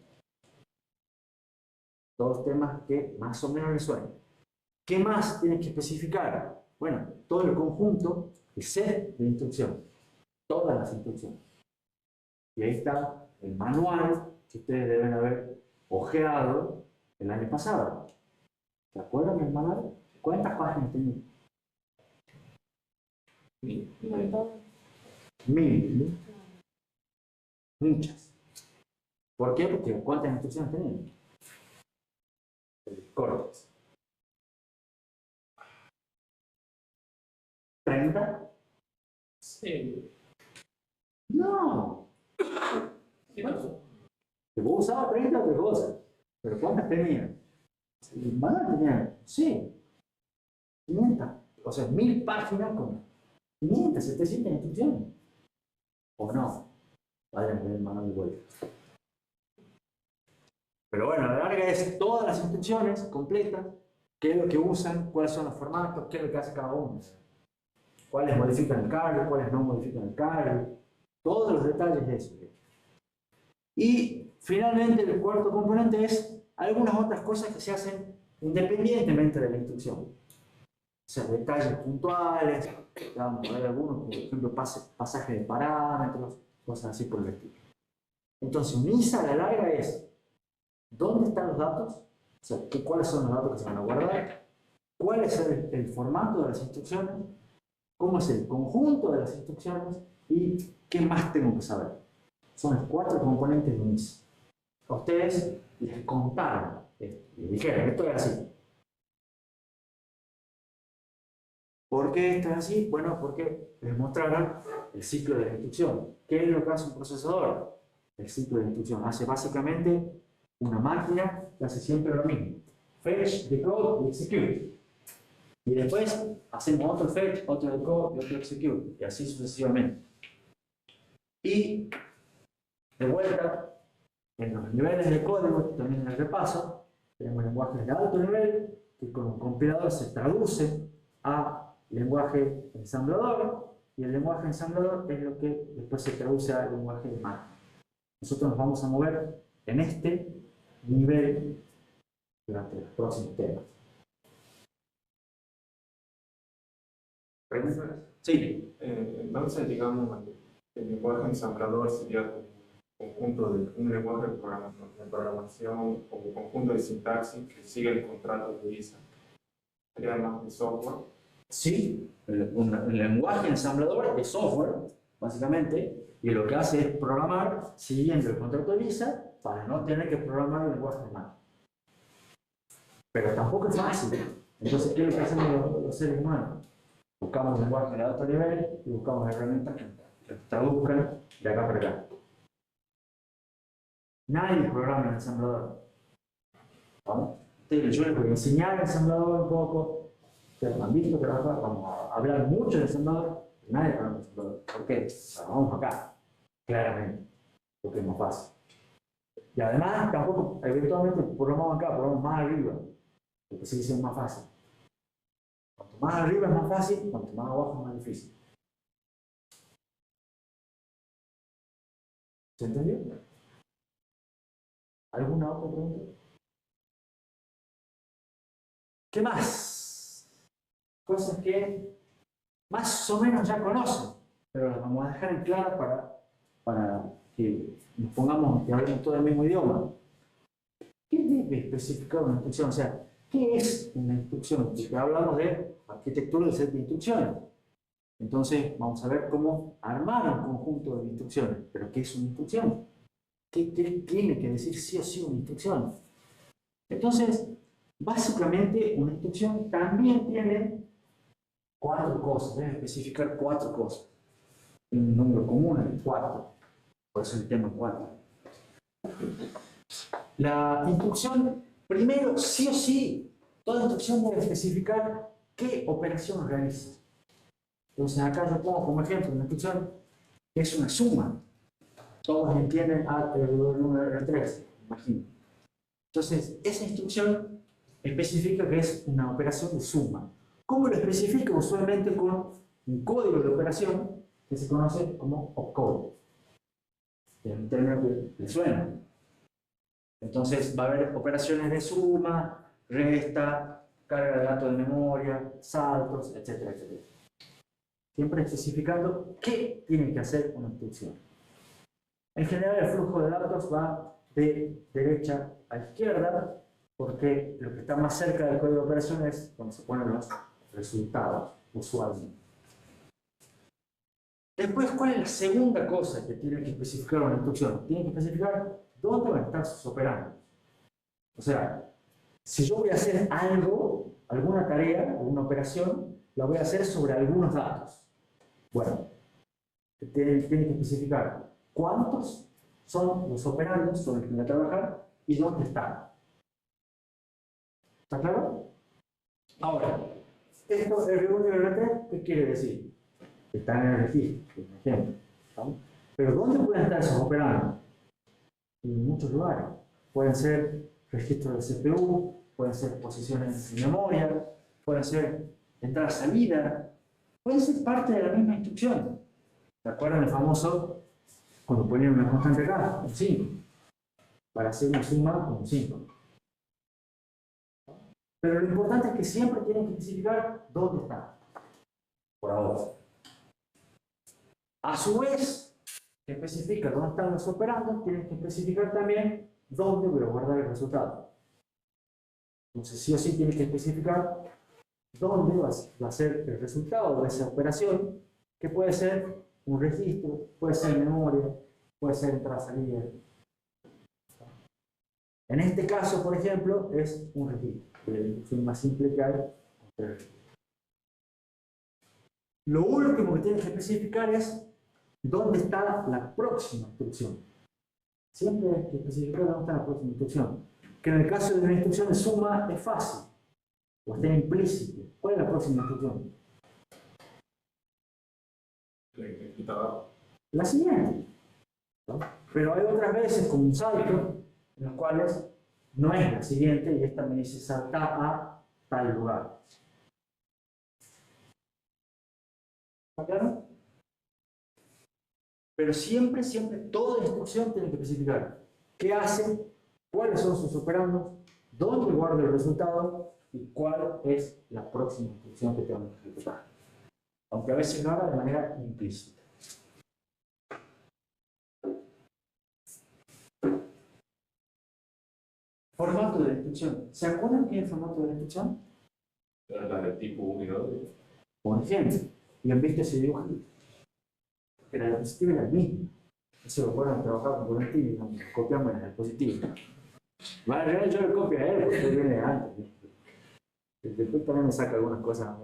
Todos temas que más o menos les suenan. ¿Qué más tienen que especificar? Bueno, todo el conjunto, el set de instrucciones. Todas las instrucciones. Y ahí está el manual que ustedes deben haber ojeado el año pasado. ¿Se acuerdan del manual? ¿Cuántas páginas tenía? 1000. Muchas. ¿Por qué? Porque ¿cuántas instrucciones tenía? El Cortex. 30. Sí. No. Bueno, Que vos usabas 30 otras cosas. Pero ¿cuántas tenía? El manual tenía, sí, 500. O sea, 1000 páginas con 500, 700 instrucciones. ¿O no? Vayan a ver el manual de vuelta. Pero bueno, la larga es todas las instrucciones completas, qué es lo que usan, cuáles son los formatos, qué es lo que hace cada uno. Cuáles modifican el cargo, cuáles no modifican el cargo. Todos los detalles de eso. Y finalmente el cuarto componente es algunas otras cosas que se hacen independientemente de la instrucción. O sea, detalles puntuales, vamos a ver algunos, por ejemplo, pasaje de parámetros, cosas así por el estilo. Entonces, un ISA a la larga es ¿dónde están los datos? O sea, ¿cuáles son los datos que se van a guardar? ¿Cuál es el formato de las instrucciones? ¿Cómo es el conjunto de las instrucciones? ¿Y qué más tengo que saber? Son los 4 componentes de un ISA. A ustedes les contaron esto, les dijeron, esto es así. ¿Por qué esto es así? Bueno, porque les mostraron el ciclo de la instrucción. ¿Qué es lo que hace un procesador? El ciclo de la instrucción hace básicamente una máquina que hace siempre lo mismo. Fetch, decode y execute. Y después hacemos otro fetch, otro decode y otro execute. Y así sucesivamente. Y de vuelta, en los niveles de código, también en el repaso, tenemos lenguajes de alto nivel que con un compilador se traduce a lenguaje ensamblador, y el lenguaje ensamblador es lo que después se traduce al lenguaje de máquina. Nosotros nos vamos a mover en este nivel durante los próximos temas. ¿Preguntas? Sí. Entonces, digamos, el lenguaje ensamblador sería un conjunto de un lenguaje de programación o un conjunto de sintaxis que sigue el contrato de ISA. Sería más de software. Sí, el lenguaje ensamblador es software, básicamente, y lo que hace es programar siguiendo el contrato de ISA para no tener que programar el lenguaje de máquina. Pero tampoco es fácil. Entonces, ¿qué es lo que hacemos los seres humanos? Buscamos lenguaje de alto nivel y buscamos herramientas los traduzcan de acá para acá. Nadie programa en el ensamblador. ¿Vamos? Entonces, yo les voy a enseñar el ensamblador un poco. Ustedes han visto trabajar, vamos a hablar mucho del ensamblador. Nadie programa el ensamblador. ¿Por qué? Trabajamos acá, claramente, porque es más fácil. Y además, tampoco, eventualmente, programamos acá, programamos más arriba, porque sigue siendo más fácil. Cuanto más arriba es más fácil, cuanto más abajo es más difícil. ¿Se entendió? ¿Alguna otra pregunta? ¿Qué más? Cosas que más o menos ya conocen, pero las vamos a dejar en claro para que nos pongamos y hablemos todo el mismo idioma. ¿Qué debe especificar una instrucción? O sea, ¿qué es una instrucción? Porque hablamos de arquitectura de set de instrucciones. Entonces, vamos a ver cómo armar un conjunto de instrucciones. ¿Pero qué es una instrucción? ¿Qué tiene que decir sí o sí una instrucción? Entonces, básicamente, una instrucción también tiene 4 cosas. Debe especificar 4 cosas. Un número común es 4. Por eso el tema 4. La instrucción, primero, sí o sí, toda instrucción debe especificar qué operación realiza. Entonces, acá yo pongo como ejemplo una instrucción que es una suma. Todos entienden el número R3, imagino. Entonces, esa instrucción especifica que es una operación de suma. ¿Cómo lo especifica? Usualmente con un código de operación que se conoce como opcode. Es un término que le suena. Entonces, va a haber operaciones de suma, resta, carga de datos de memoria, saltos, etcétera, etcétera. Siempre especificando qué tiene que hacer una instrucción. En general, el flujo de datos va de derecha a izquierda, porque lo que está más cerca del código de operación es cuando se ponen los resultados, usualmente. Después, ¿cuál es la segunda cosa que tiene que especificar una instrucción? Tiene que especificar dónde van a estar sus operandos. O sea, si yo voy a hacer algo, alguna tarea, alguna operación, la voy a hacer sobre algunos datos. Bueno, tiene que especificar cuántos son los operandos sobre los que voy a trabajar y dónde están. ¿Está claro? Ahora, esto R1 y R3, ¿qué quiere decir? Que están en el registro, por ejemplo. ¿No? Pero ¿dónde pueden estar esos operandos? En muchos lugares. Pueden ser registros de CPU, pueden ser posiciones en memoria, pueden ser entrada-salida, pueden ser parte de la misma instrucción. ¿Se acuerdan el famoso cuando ponían una constante acá? Un 5. Para hacer una suma con un 5. Pero lo importante es que siempre tienen que especificar dónde está. Por ahora. A su vez, que especifica dónde están los operandos, tienen que especificar también dónde voy a guardar el resultado. Entonces, sí o sí tienen que especificar dónde va a ser el resultado de esa operación, que puede ser un registro, puede ser memoria, puede ser entrada-salida. En este caso, por ejemplo, es un registro. La instrucción más simple que hay es el registro. Lo último que tienes que especificar es dónde está la próxima instrucción. Siempre hay que especificar dónde está la próxima instrucción. Que en el caso de una instrucción de suma es fácil, o está implícito. ¿Cuál es la próxima instrucción? La siguiente. ¿No? Pero hay otras veces, como un salto, en los cuales no es la siguiente y esta me dice salta a tal lugar. ¿Está claro? Pero siempre, toda instrucción tiene que especificar qué hace, cuáles son sus operandos, dónde guarda el resultado y cuál es la próxima instrucción que tengo que ejecutar. Aunque a veces lo haga de manera implícita. Formato de la instrucción. ¿Se acuerdan qué es el formato de la instrucción? La de tipo 1 y 2. Por ejemplo, y han visto ese dibujito. Que la diapositiva era la misma. Eso lo pueden trabajar con el y nos copiamos la diapositiva. Más en realidad yo le copio a él porque él viene de antes. Después también me saca algunas cosas.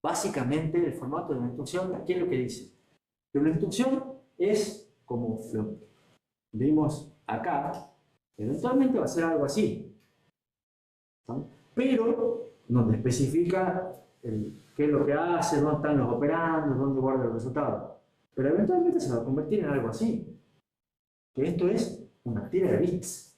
Básicamente, el formato de la instrucción, ¿qué es lo que dice? que una instrucción es, como lo vimos acá, eventualmente va a ser algo así, ¿no? Pero donde especifica qué es lo que hace, dónde están los operandos, dónde guarda los resultados. Pero eventualmente se va a convertir en algo así, que esto es una tira de bits,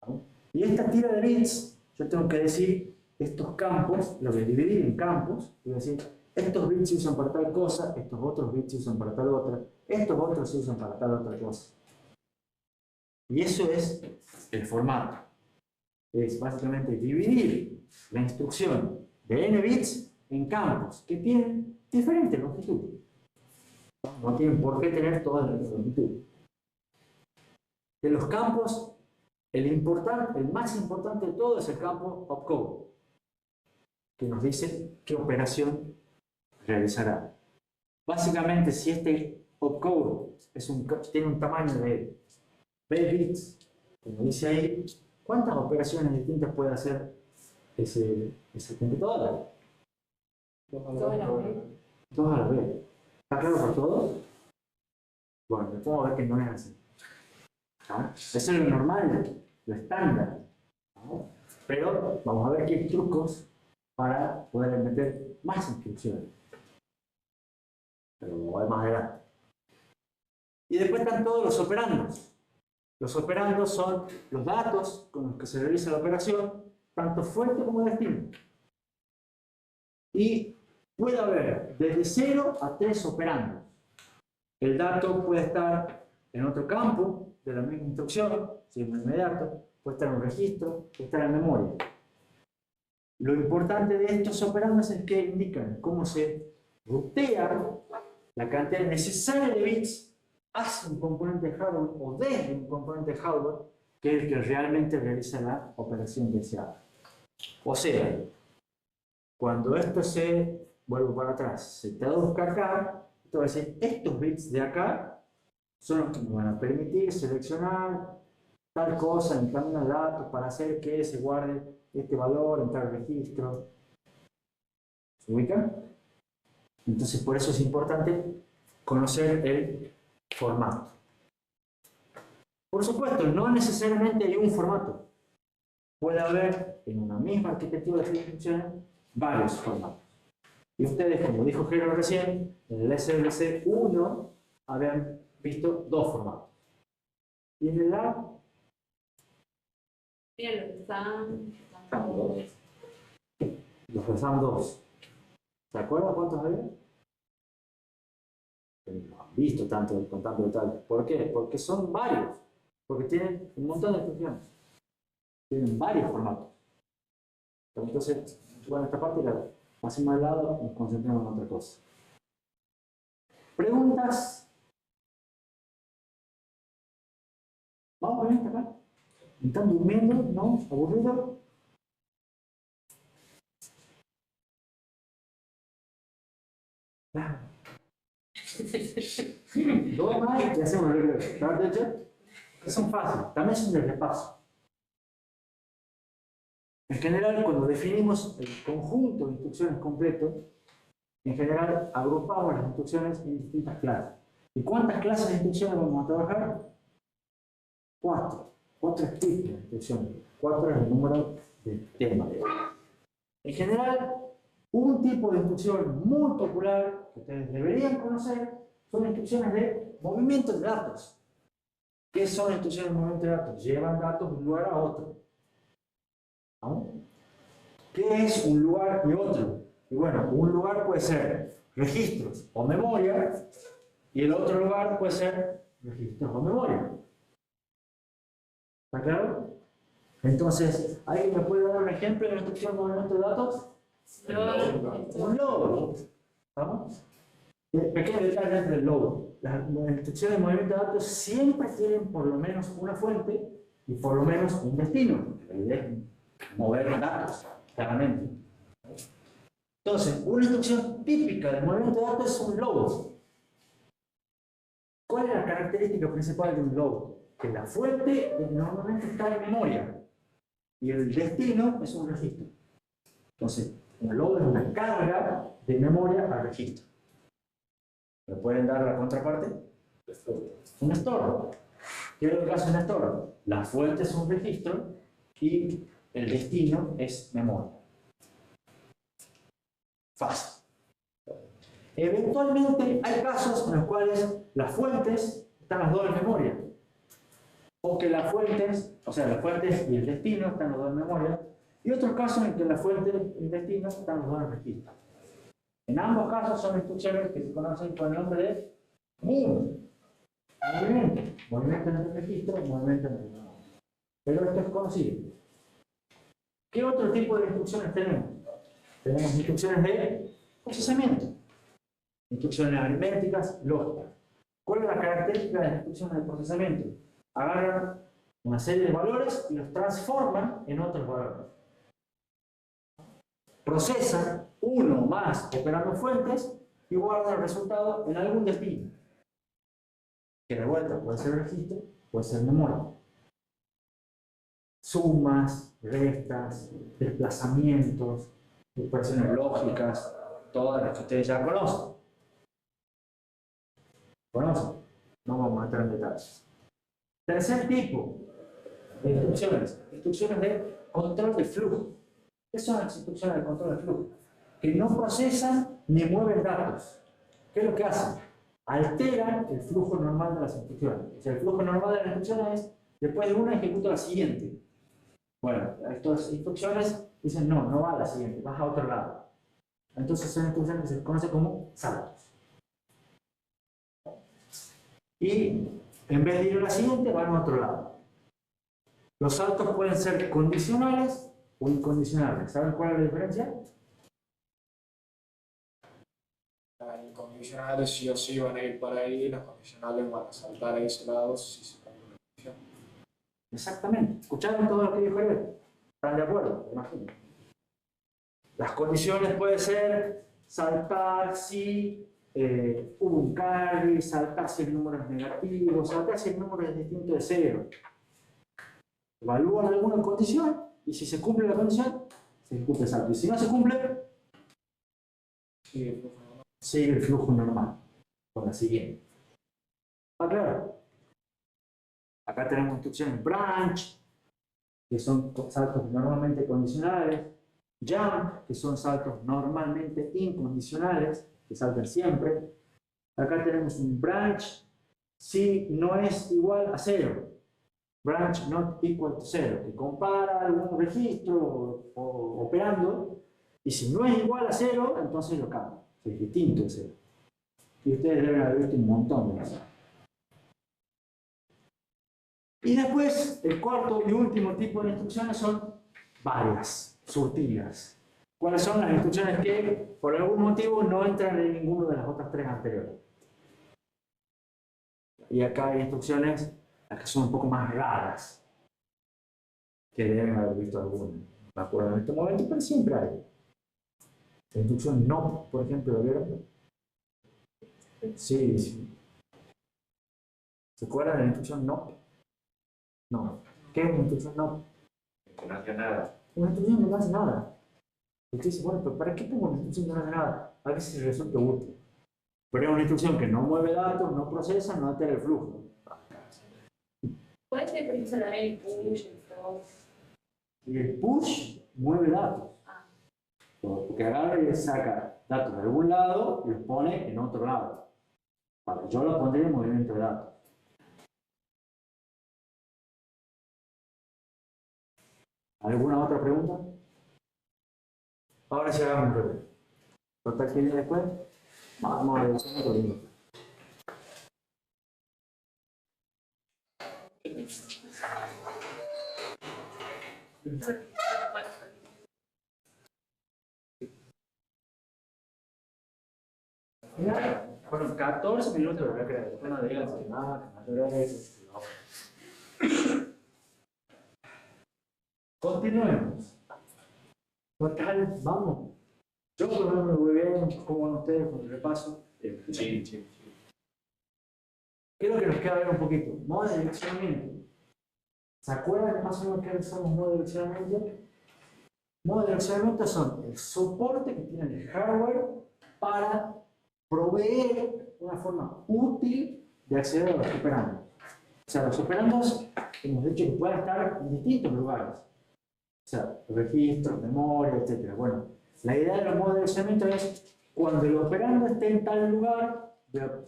¿no? Y esta tira de bits, yo tengo que decir, estos campos, lo voy a dividir en campos, y voy a decir, estos bits se usan para tal cosa, estos otros bits se usan para tal otra, estos otros se usan para tal otra cosa. Y eso es el formato. Es básicamente dividir la instrucción de n bits en campos que tienen diferente longitud. No tienen por qué tener toda la misma longitud. De los campos, el más importante de todo es el campo opcode, que nos dice qué operación realizará. Básicamente, si este opcode tiene un tamaño de b bits, como dice ahí, ¿cuántas operaciones distintas puede hacer ese computador? Toda la vez. Dos a la vez. ¿Está claro por todos? Bueno, después vamos a ver que no es así. ¿No? Eso es lo normal, lo estándar, ¿no? Pero vamos a ver que hay trucos para poder meter más instrucciones. Pero vamos a ver más adelante. Y después están todos los operandos. Los operandos son los datos con los que se realiza la operación, tanto fuente como destino. Y puede haber desde 0 a 3 operandos. El dato puede estar en otro campo de la misma instrucción, si es muy inmediato, puede estar en un registro, puede estar en memoria. Lo importante de estos operandos es que indican cómo se rutea la cantidad necesaria de bits hacia un componente de hardware o desde un componente de hardware que es el que realmente realiza la operación deseada. O sea, cuando esto vuelvo para atrás, se traduzca acá, esto va a decir, estos bits de acá son los que me van a permitir seleccionar tal cosa en camino de datos para hacer que se guarde este valor en tal registro. ¿Se ubican? Entonces, por eso es importante conocer el formato. Por supuesto, no necesariamente hay un formato. Puede haber en una misma arquitectura de instrucciones varios formatos. Y ustedes, como dijo Jero recién, en el SLC 1 habían visto dos formatos. Y en el lab, Bien, los SAM, los de SAM 2. ¿Se acuerdan cuántos había? No han visto con tanto detalle. ¿Por qué? Porque son varios. Porque tienen un montón de instrucciones. Tienen varios formatos. Entonces, bueno, esta parte la hacemos de lado y nos concentramos en otra cosa. ¿Preguntas? ¿Vamos bien hasta acá? ¿Están durmiendo? ¿No? ¿Aburrido? Claro. Dos más y hacemos el regreso. Que son fáciles, también son de repaso. En general, cuando definimos el conjunto de instrucciones completo, en general agrupamos las instrucciones en distintas clases. ¿Y cuántas clases de instrucciones vamos a trabajar? 4. 4 tipos de instrucciones. 4 es el número de temas. En general, un tipo de instrucción muy popular que ustedes deberían conocer son instrucciones de movimiento de datos. ¿Qué son instrucciones de movimiento de datos? Llevan datos de un lugar a otro. ¿No? ¿Qué es un lugar y otro? Y bueno, un lugar puede ser registros o memoria, y el otro lugar puede ser registros o memoria. ¿Está claro? Entonces, ¿alguien me puede dar un ejemplo de una instrucción de movimiento de datos? Un load. ¿Vamos? Pequeño detalle entre el load. Las instrucciones de movimiento de datos siempre tienen por lo menos una fuente y por lo menos un destino. La idea es mover datos, claramente. Entonces, una instrucción típica de movimiento de datos es un load. ¿Cuál es la característica principal de un load? Que la fuente normalmente está en memoria y el destino es un registro. Entonces, un load es una carga de memoria al registro. ¿Me pueden dar la contraparte? Un store. ¿Qué es lo que hace un store? La fuente es un registro y el destino es memoria. Fácil. Eventualmente hay casos en los cuales las fuentes están las dos en memoria. O que las fuentes, o sea, las fuentes y el destino están los dos en memoria. Y otros casos en que la fuente y el destino están los dos en registro. En ambos casos son instrucciones que se conocen con el nombre de move. Movimiento. Movimiento en el registro, movimiento en el memoria. Pero esto es conocido. ¿Qué otro tipo de instrucciones tenemos? Tenemos instrucciones de procesamiento. Instrucciones aritméticas, lógicas. ¿Cuál es la característica de las instrucciones de procesamiento? Agarran una serie de valores y los transforman en otros valores. Procesan uno más operando fuentes y guardan el resultado en algún destino. Que de vuelta puede ser registro, puede ser memoria. Sumas, restas, desplazamientos, operaciones lógicas, todas las que ustedes ya conocen. ¿Conocen? No vamos a entrar en detalles. Tercer tipo de instrucciones. Instrucciones de control de flujo. ¿Qué son las instrucciones de control de flujo? Que no procesan ni mueven datos. ¿Qué es lo que hacen? Alteran el flujo normal de las instrucciones. O sea, el flujo normal de las instrucciones es, después de una ejecuta la siguiente. Bueno, estas instrucciones dicen, no va a la siguiente, vas a otro lado. Entonces son instrucciones que se conocen como saltos. Y en vez de ir a la siguiente, van a otro lado. Los saltos pueden ser condicionales o incondicionales. ¿Saben cuál es la diferencia? Las incondicionales sí o sí van a ir para ahí, las condicionales van a saltar a ese lado si se cambia la condición. Exactamente. ¿Escucharon todo lo que dijo él? ¿Están de acuerdo? Me imagino. Las condiciones pueden ser saltar si hubo un carry, saltar si el número es negativo, saltar si el número es distinto de 0. Evalúan alguna condición y si se cumple la condición, se ejecuta el salto. Y si no se cumple, sigue el flujo normal con la siguiente. ¿Está claro? Acá tenemos instrucciones branch, que son saltos normalmente condicionales, jump, que son saltos normalmente incondicionales, que saltan siempre. Acá tenemos un branch si no es igual a 0. Branch not equal to 0, que compara algún registro o operando, y si no es igual a 0, entonces lo cambia. Es distinto de 0. Y ustedes deben haber visto un montón de eso. Y después, el cuarto y último tipo de instrucciones son varias, surtidas. ¿Cuáles son las instrucciones que, por algún motivo, no entran en ninguno de las otras tres anteriores? Y acá hay instrucciones las que son un poco más raras, que deben haber visto algunas. No me acuerdo en este momento, pero siempre hay. La instrucción no, por ejemplo, ¿lo vieron? Sí, sí. ¿Se acuerdan de la instrucción no? No. ¿Qué es una instrucción no? Que no hace nada. Una instrucción que no hace nada. Usted dice, bueno, pero ¿para qué pongo una instrucción que no hace nada? A veces resulta útil. Pero es una instrucción que no mueve datos, no procesa, no altera el flujo. Puede ser presionar el push, el throw. Y el push mueve datos. Porque agarra y saca datos de algún lado y los pone en otro lado. Vale, yo lo pondría en movimiento de datos. ¿Alguna otra pregunta? Ahora sí hagamos un revés. Total, ¿qué viene después? Vamos a ver otro libro. Fueron 14 minutos de recreo. Después no digan que nada, que no es. Continuemos. Total, vamos. Yo por lo menos me voy bien, ¿cómo van ustedes con el repaso? Sí, sí. ¿Qué es lo que nos queda ver un poquito? Modo de direccionamiento. ¿Se acuerdan de más o menos qué son los modos de direccionamiento? Modos de direccionamiento son el soporte que tiene el hardware para proveer una forma útil de acceder a los operandos. O sea, los operandos hemos dicho que pueden estar en distintos lugares. O sea, registros, memoria, etc. Bueno, la idea de los modos de direccionamiento es cuando el operando esté en tal lugar,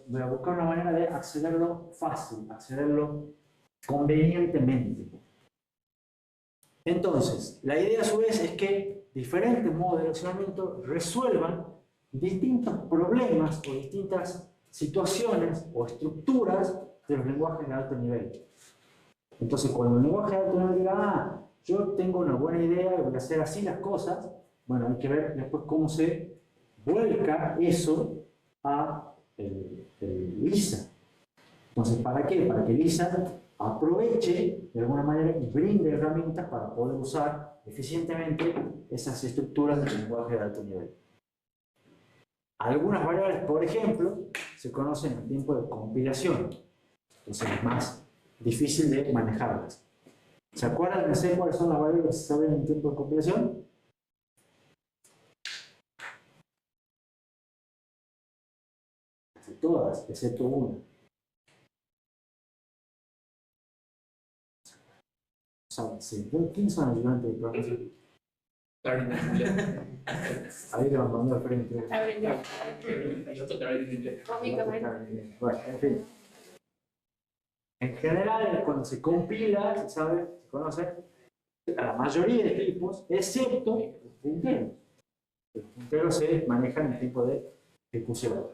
voy a buscar una manera de accederlo fácil, accederlo convenientemente. Entonces, la idea a su vez es que diferentes modos de direccionamiento resuelvan distintos problemas o distintas situaciones o estructuras de los lenguajes de alto nivel. Entonces, cuando el lenguaje de alto nivel diga, ah, yo tengo una buena idea y voy a hacer así las cosas, bueno, hay que ver después cómo se vuelca eso a el LISA. Entonces, ¿para qué? Para que LISA aproveche de alguna manera y brinde herramientas para poder usar eficientemente esas estructuras del lenguaje de alto nivel. Algunas variables, por ejemplo, se conocen en tiempo de compilación, entonces es más difícil de manejarlas. ¿Se acuerdan de C cuáles son las variables que se saben en tiempo de compilación? Casi todas, excepto una. Sí. ¿Quiénes son ayudantes de programación? Ahí lo mandó al frente. Bueno, en fin. En general, cuando se compila, se sabe, se conoce a la mayoría de tipos, excepto los punteros. Los punteros se manejan en tiempo de ejecución.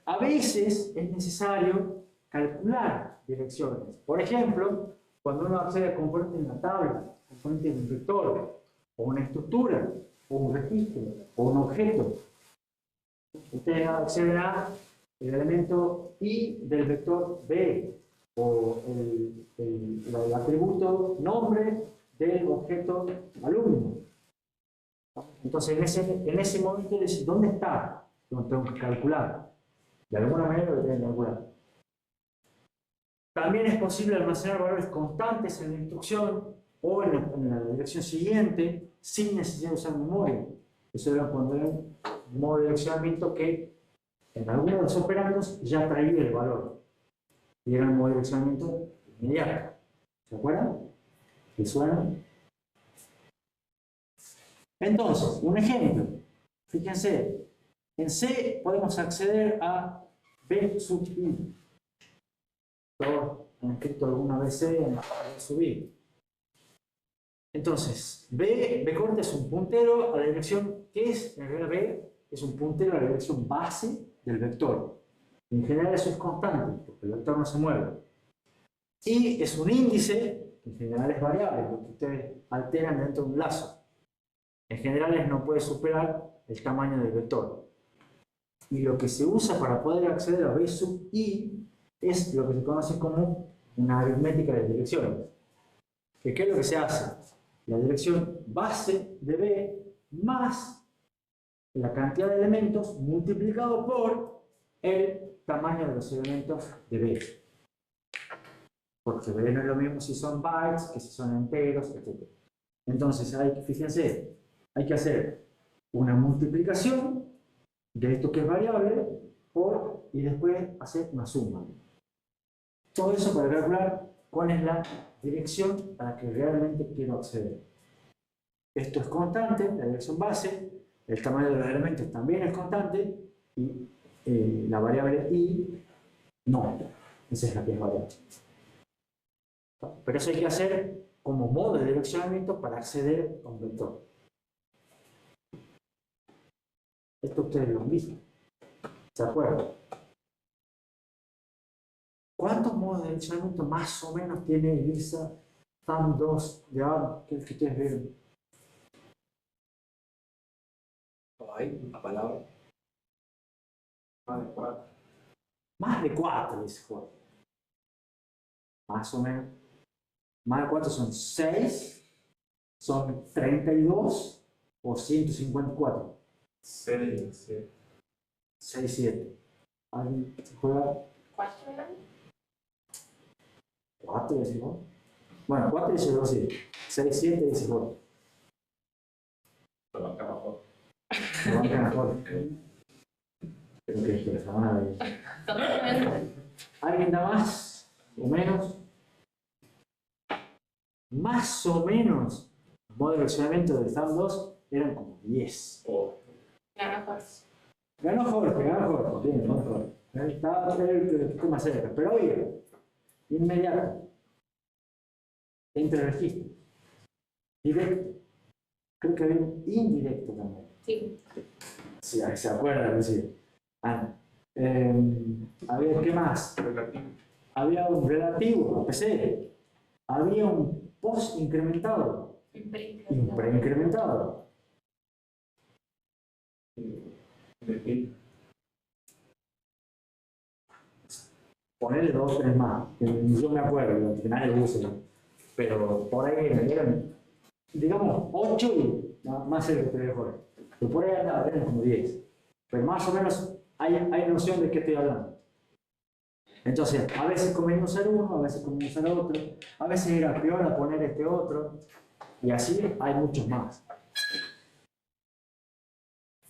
A veces es necesario calcular direcciones. Por ejemplo, cuando uno accede a componentes en la tabla, componentes de un vector, o una estructura, o un registro, o un objeto, usted accede al elemento I del vector B, o el atributo nombre del objeto alumno. Entonces, en ese momento, dice, ¿dónde está? Lo tengo que calcular. De alguna manera lo tengo que calcular. También es posible almacenar valores constantes en la instrucción o en la dirección siguiente sin necesidad de usar memoria. Eso era cuando era un modo de direccionamiento que en algunos de los operandos ya traía el valor. Y era un modo de direccionamiento inmediato. ¿Se acuerdan? ¿Qué suena? Entonces, un ejemplo. Fíjense, en C podemos acceder a B sub I. Todos han escrito alguna vez C en B sub I. Entonces, B corta es un puntero a la dirección, ¿qué es? En realidad B es un puntero a la dirección base del vector. En general eso es constante, porque el vector no se mueve. Y es un índice, que en general es variable, lo que ustedes alteran dentro de un lazo. En general no puede superar el tamaño del vector. Y lo que se usa para poder acceder a B sub I es lo que se conoce como una aritmética de direcciones. ¿Qué es lo que se hace? La dirección base de B más la cantidad de elementos multiplicado por el tamaño de los elementos de B. Porque B no es lo mismo si son bytes que si son enteros, etc. Entonces, fíjense, hay que hacer una multiplicación de esto que es variable y después hacer una suma. Todo eso para calcular cuál es la dirección a la que realmente quiero acceder. Esto es constante, la dirección base, el tamaño de los elementos también es constante y la variable i no. Esa es la que es variable. Pero eso hay que hacer como modo de direccionamiento para acceder a un vector. Esto ustedes lo han visto. ¿Se acuerdan? ¿Cuántos modos de direccionamiento más o menos tiene LISA TAM2 de ARM? ¿Qué es que ustedes vieron? Hay una palabra. Más de 4. Más de 4, dice Jorge. Más o menos. Más de 4 son 6, son 32 o 154. 6, 7. 6, 7. ¿Alguien se juega? 4 eran. 4, dice Jorge. Bueno, 4 dice 2, 6, 7 dice Jorge. Lo banca mejor. Lo banca mejor. Creo que es la madre. Totalmente. ¿Alguien da más o menos? Más o menos, el modo de versionamiento de SAM 2 eran como 10. O Gana Jorge. Ganó Jorge, bien, ganó Jorge. Estaba un poco más cerca, pero oye, inmediato, entre registros, directo, creo que había un indirecto también. Sí. Sí, se acuerdan, sí. Había, ¿qué más? relativo. Había un relativo, APC. Había un post incrementado, preincrementado. De Ponerle 2 o 3 más, que yo me acuerdo, que nadie lo usa, pero por ahí eran, digamos, 8 y más el que te dejo. Pero por ahí eran como 10. Pero más o menos hay noción de qué estoy hablando. Entonces, a veces convenía usar uno, a veces convenía usar otro, a veces era peor a poner este otro, y así hay muchos más.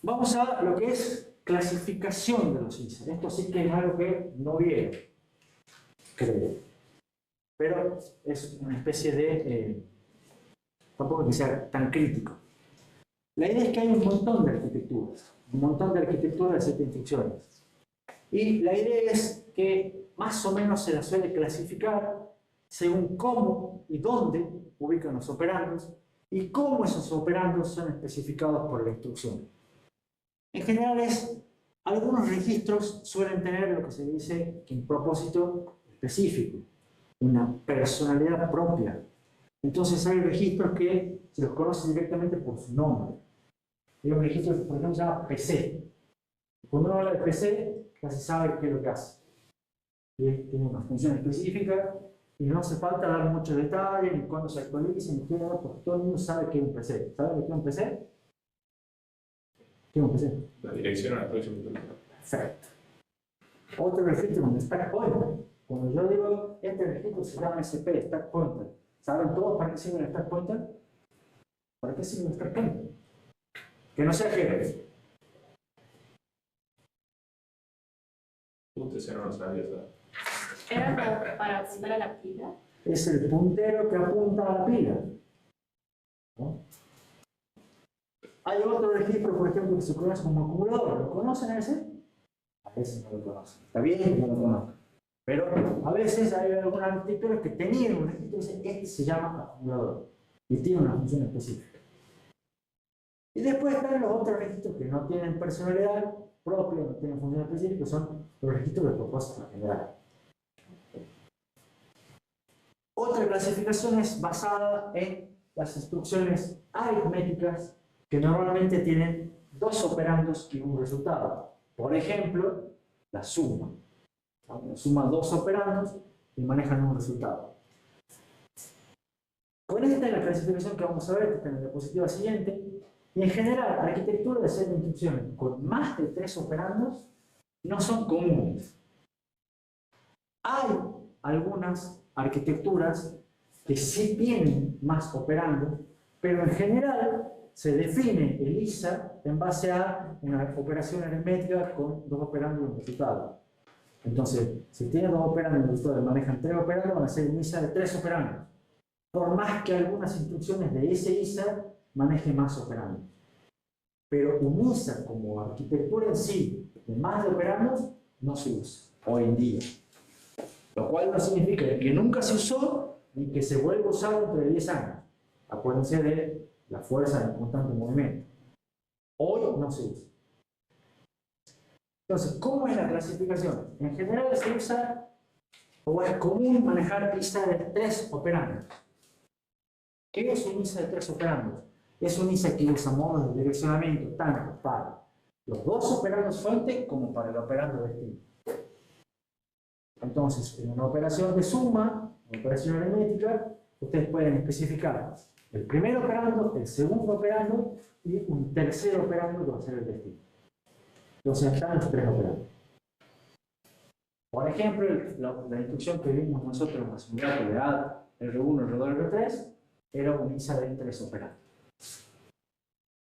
Vamos a lo que es clasificación de los ISA. Esto sí que es algo que no vieron, creo. Pero es una especie de... tampoco que sea tan crítico. La idea es que hay un montón de arquitecturas, de 7 instrucciones. Y la idea es que más o menos se las suele clasificar según cómo y dónde ubican los operandos y cómo esos operandos son especificados por la instrucción. En general, algunos registros suelen tener lo que se dice un propósito específico, una personalidad propia. Entonces hay registros que se los conoce directamente por su nombre. Hay un registro que, por ejemplo, se llama PC. Cuando uno habla de PC, casi sabe qué es lo que hace. Tiene una función específica y no hace falta dar muchos detalles, ni cuándo se actualiza, ni qué nada, porque todo el mundo sabe qué es un PC. ¿Saben qué es un PC? ¿Qué es un PC? la dirección a la próxima instrucción. Perfecto. Otro registro es un stack pointer. Cuando yo digo, este registro se llama SP, stack pointer. ¿Saben todos para qué sirve el stack pointer? ¿Para qué sirve el stack pointer? Que no sea que Usted no lo sabía, ¿sabes? Era como para apuntar a la pila. es el puntero que apunta a la pila. ¿No? Hay otro registro, por ejemplo, que se conoce como acumulador. ¿Lo conocen ese? A veces no lo conocen. Está bien que no lo conozcan. Pero a veces hay algunas arquitecturas que tenían un registro y dicen, este se llama acumulador. Y tiene una función específica. Y después están los otros registros que no tienen personalidad propia, no tienen función específica, son los registros de propósito general. Otra clasificación es basada en las instrucciones aritméticas que normalmente tienen 2 operandos y un resultado. Por ejemplo, la suma. Suma 2 operandos y manejan un resultado. Con esta es la clasificación que vamos a ver, que está en la diapositiva siguiente. Y en general, arquitectura de set de instrucciones con más de 3 operandos no son comunes. Hay algunas arquitecturas que sí tienen más operandos, pero en general se define el ISA en base a una operación aritmética con 2 operandos y un resultado. Entonces, si tiene 2 operandos y un resultado y manejan 3 operandos, van a ser un ISA de 3 operandos. Por más que algunas instrucciones de ese ISA manejen más operandos. Pero un ISA como arquitectura en sí, de más de operandos, no se usa hoy en día. Lo cual no significa que nunca se usó ni que se vuelva a usar dentro de 10 años. Acuérdense de la fuerza del constante movimiento. Hoy no se usa. Entonces, ¿cómo es la clasificación? En general se usa, o es común manejar ISA de 3 operandos. ¿Qué es un ISA de 3 operandos? Es un ISA que usa modos de direccionamiento tanto para los 2 operandos fuente como para el operando destino. Entonces, en una operación de suma, una operación aritmética, ustedes pueden especificar el primer operando, el segundo operando y un tercer operando que va a ser el destino. Entonces están los 3 operandos. Por ejemplo, la instrucción que vimos nosotros en la simulación de add R1, R2, R3 era un ISA de 3 operandos.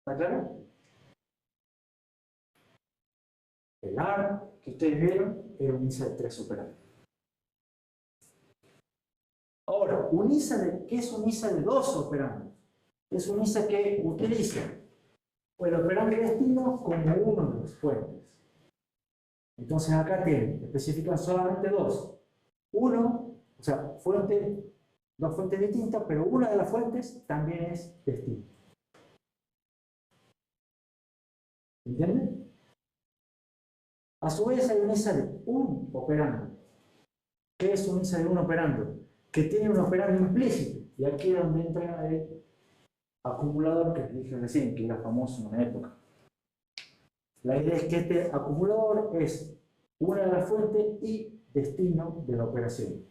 ¿Está claro? El AR que ustedes vieron era un ISA de 3 operandos. Ahora, ¿qué es un ISA de 2 operandos? Es un ISA que utiliza el operando destino como uno de los fuentes. Entonces acá tienen, especifican solamente dos. Uno, o sea, dos fuentes distintas, pero una de las fuentes también es destino. ¿Entienden? A su vez hay un ISA de un operando. ¿Qué es un ISA de un operando? Que tiene un operando implícito. Y aquí es donde entra el acumulador que les dije recién, que era famoso en una época. La idea es que este acumulador es una de las fuentes y destino de la operación.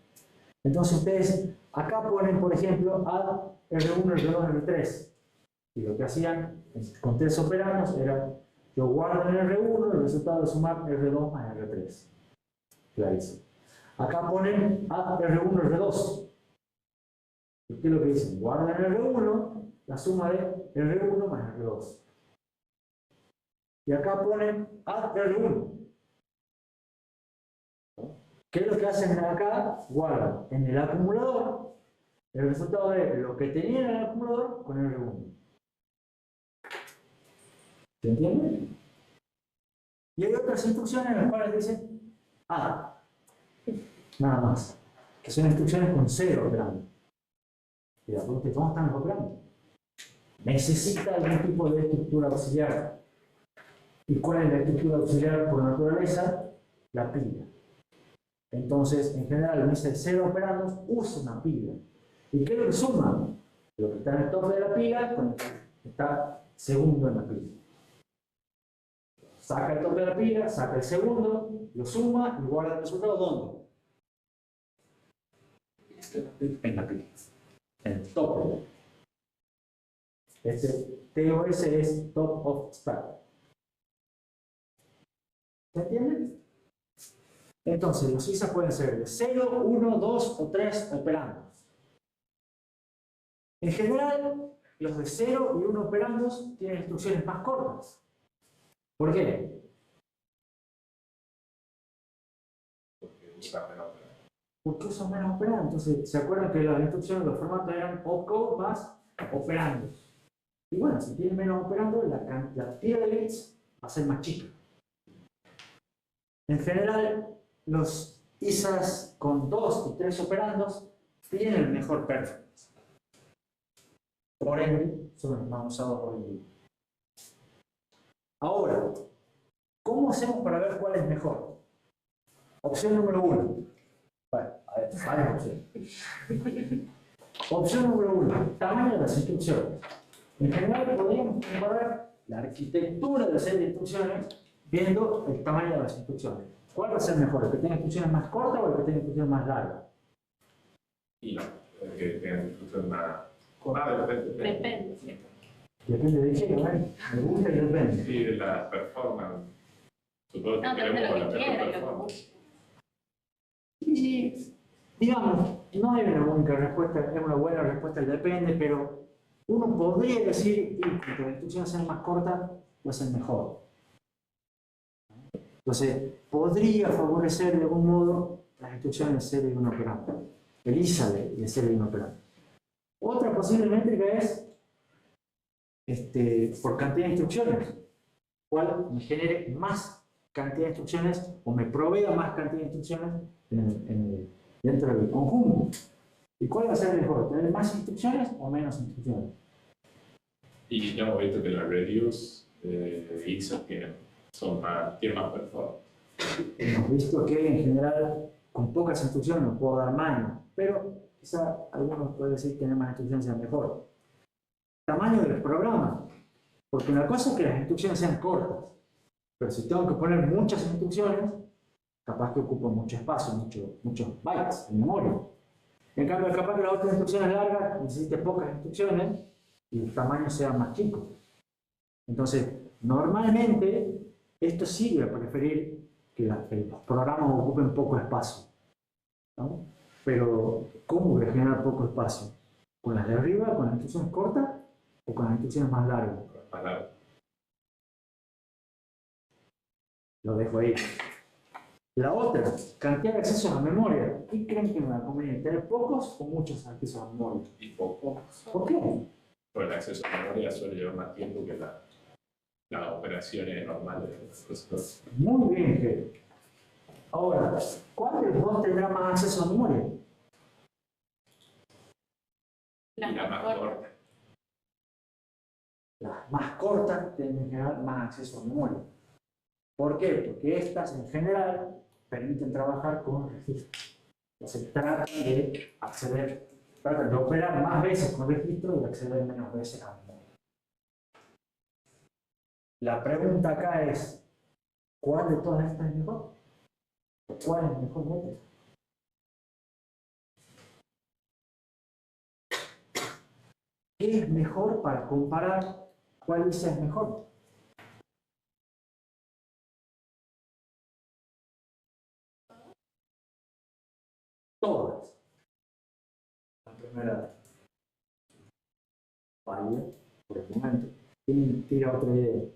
Entonces ustedes acá ponen, por ejemplo, add R1, R2, R3. Y lo que hacían con 3 operandos era, yo guardo en R1 el resultado de sumar R2 más R3. Clarísimo. Acá ponen add R1, R2. ¿Y qué es lo que dicen? Guardan R1, la suma de R1 más R2. Y acá ponen add R1. ¿Qué es lo que hacen acá? Guardan en el acumulador el resultado de lo que tenían en el acumulador con R1. ¿Se entiende? Y hay otras instrucciones en las cuales dicen add. Nada más. Que son instrucciones con 0 operando. Y la pregunta es, ¿cómo están los operandos? Necesita algún tipo de estructura auxiliar. ¿Y cuál es la estructura auxiliar por naturaleza? La pila. Entonces, en general, en ese 0 operandos usa una pila. ¿Y qué es lo que suma? Lo que está en el tope de la pila con el que está segundo en la pila. Saca el tope de la pila, saca el segundo, lo suma y guarda el resultado ¿dónde? En la pila. En el tope. Este TOS es top of stack. ¿Se entiende? Entonces, los ISA pueden ser de 0, 1, 2 o 3 operandos. En general, los de 0 y 1 operandos tienen instrucciones más cortas. ¿Por qué? Porque usa menos operandos. Porque usan menos operandos. Entonces, ¿se acuerdan que las instrucciones, los formatos eran opcode más operandos? Y bueno, si tienen menos operandos, la tira de bits va a ser más chica. En general, los ISAs con 2 y 3 operandos tienen el mejor performance. Por ende, son los más usados hoy en día. Ahora, ¿cómo hacemos para ver cuál es mejor? Opción número 1. Bueno, a ver, varias opciones. Opción número 1. Tamaño de las instrucciones. En general, podríamos comparar la arquitectura de la serie de instrucciones viendo el tamaño de las instrucciones. ¿Cuál va a ser mejor? ¿El que tenga instrucciones más cortas o el que tenga instrucciones más largas? Y el que tenga instrucción más. Depende. Depende. Depende de qué, ¿vale? Me gusta y depende. Sí, de la performance. Supongo que No, depende de queremos lo la que mejor quiera y lo que performance. busque. Y, digamos, no hay una única respuesta, es una buena respuesta, depende, pero uno podría decir que cuanto las instrucciones sean más cortas, va a ser mejor. Entonces, podría favorecer de algún modo las instrucciones de 0 y 1 operando. El ISA de 0 y 1 operando. Otra posible métrica es por cantidad de instrucciones, cual me genere más cantidad de instrucciones o me provea más cantidad de instrucciones dentro del conjunto. ¿Y cuál va a ser mejor? ¿Tener más instrucciones o menos instrucciones? Y ya hemos visto que las reviews de ISA tienen más performance. Hemos visto que en general con pocas instrucciones no puedo dar más, pero quizá algunos pueden decir que tener más instrucciones sea mejor. Tamaño del programa, porque una cosa es que las instrucciones sean cortas, pero si tengo que poner muchas instrucciones, capaz que ocupo mucho espacio, muchos bytes en memoria. En cambio, capaz que las otras instrucciones largas necesite pocas instrucciones y el tamaño sea más chico. Entonces, normalmente, esto sirve a preferir que los programas ocupen poco espacio, ¿no? Pero, ¿cómo voy a generar poco espacio? ¿Con las de arriba, con las instrucciones cortas o con las instrucciones más largas? palabras. Lo dejo ahí. La otra, cantidad de accesos a memoria. ¿Qué creen que me va a convenir? ¿Tener pocos o muchos accesos a memoria? Y poco, ¿Por qué? por el acceso a memoria suele llevar más tiempo que las operaciones normales de los procesadores. Muy bien, Ger. Ahora, ¿cuál de los dos tendrá más acceso a memoria? Las Y la más más cortas. corta. Las más cortas tienen que dar más acceso a memoria. ¿Por qué? Porque estas en general permiten trabajar con registros. Entonces tratan de acceder, tratan de operar más veces con registros y acceder menos veces a memoria. La pregunta acá es, ¿cuál de todas estas es mejor? ¿Cuál es el mejor método? ¿Qué es mejor para comparar cuál dice es mejor? Todas. La primera válida por el momento. ¿Quién tira otra idea?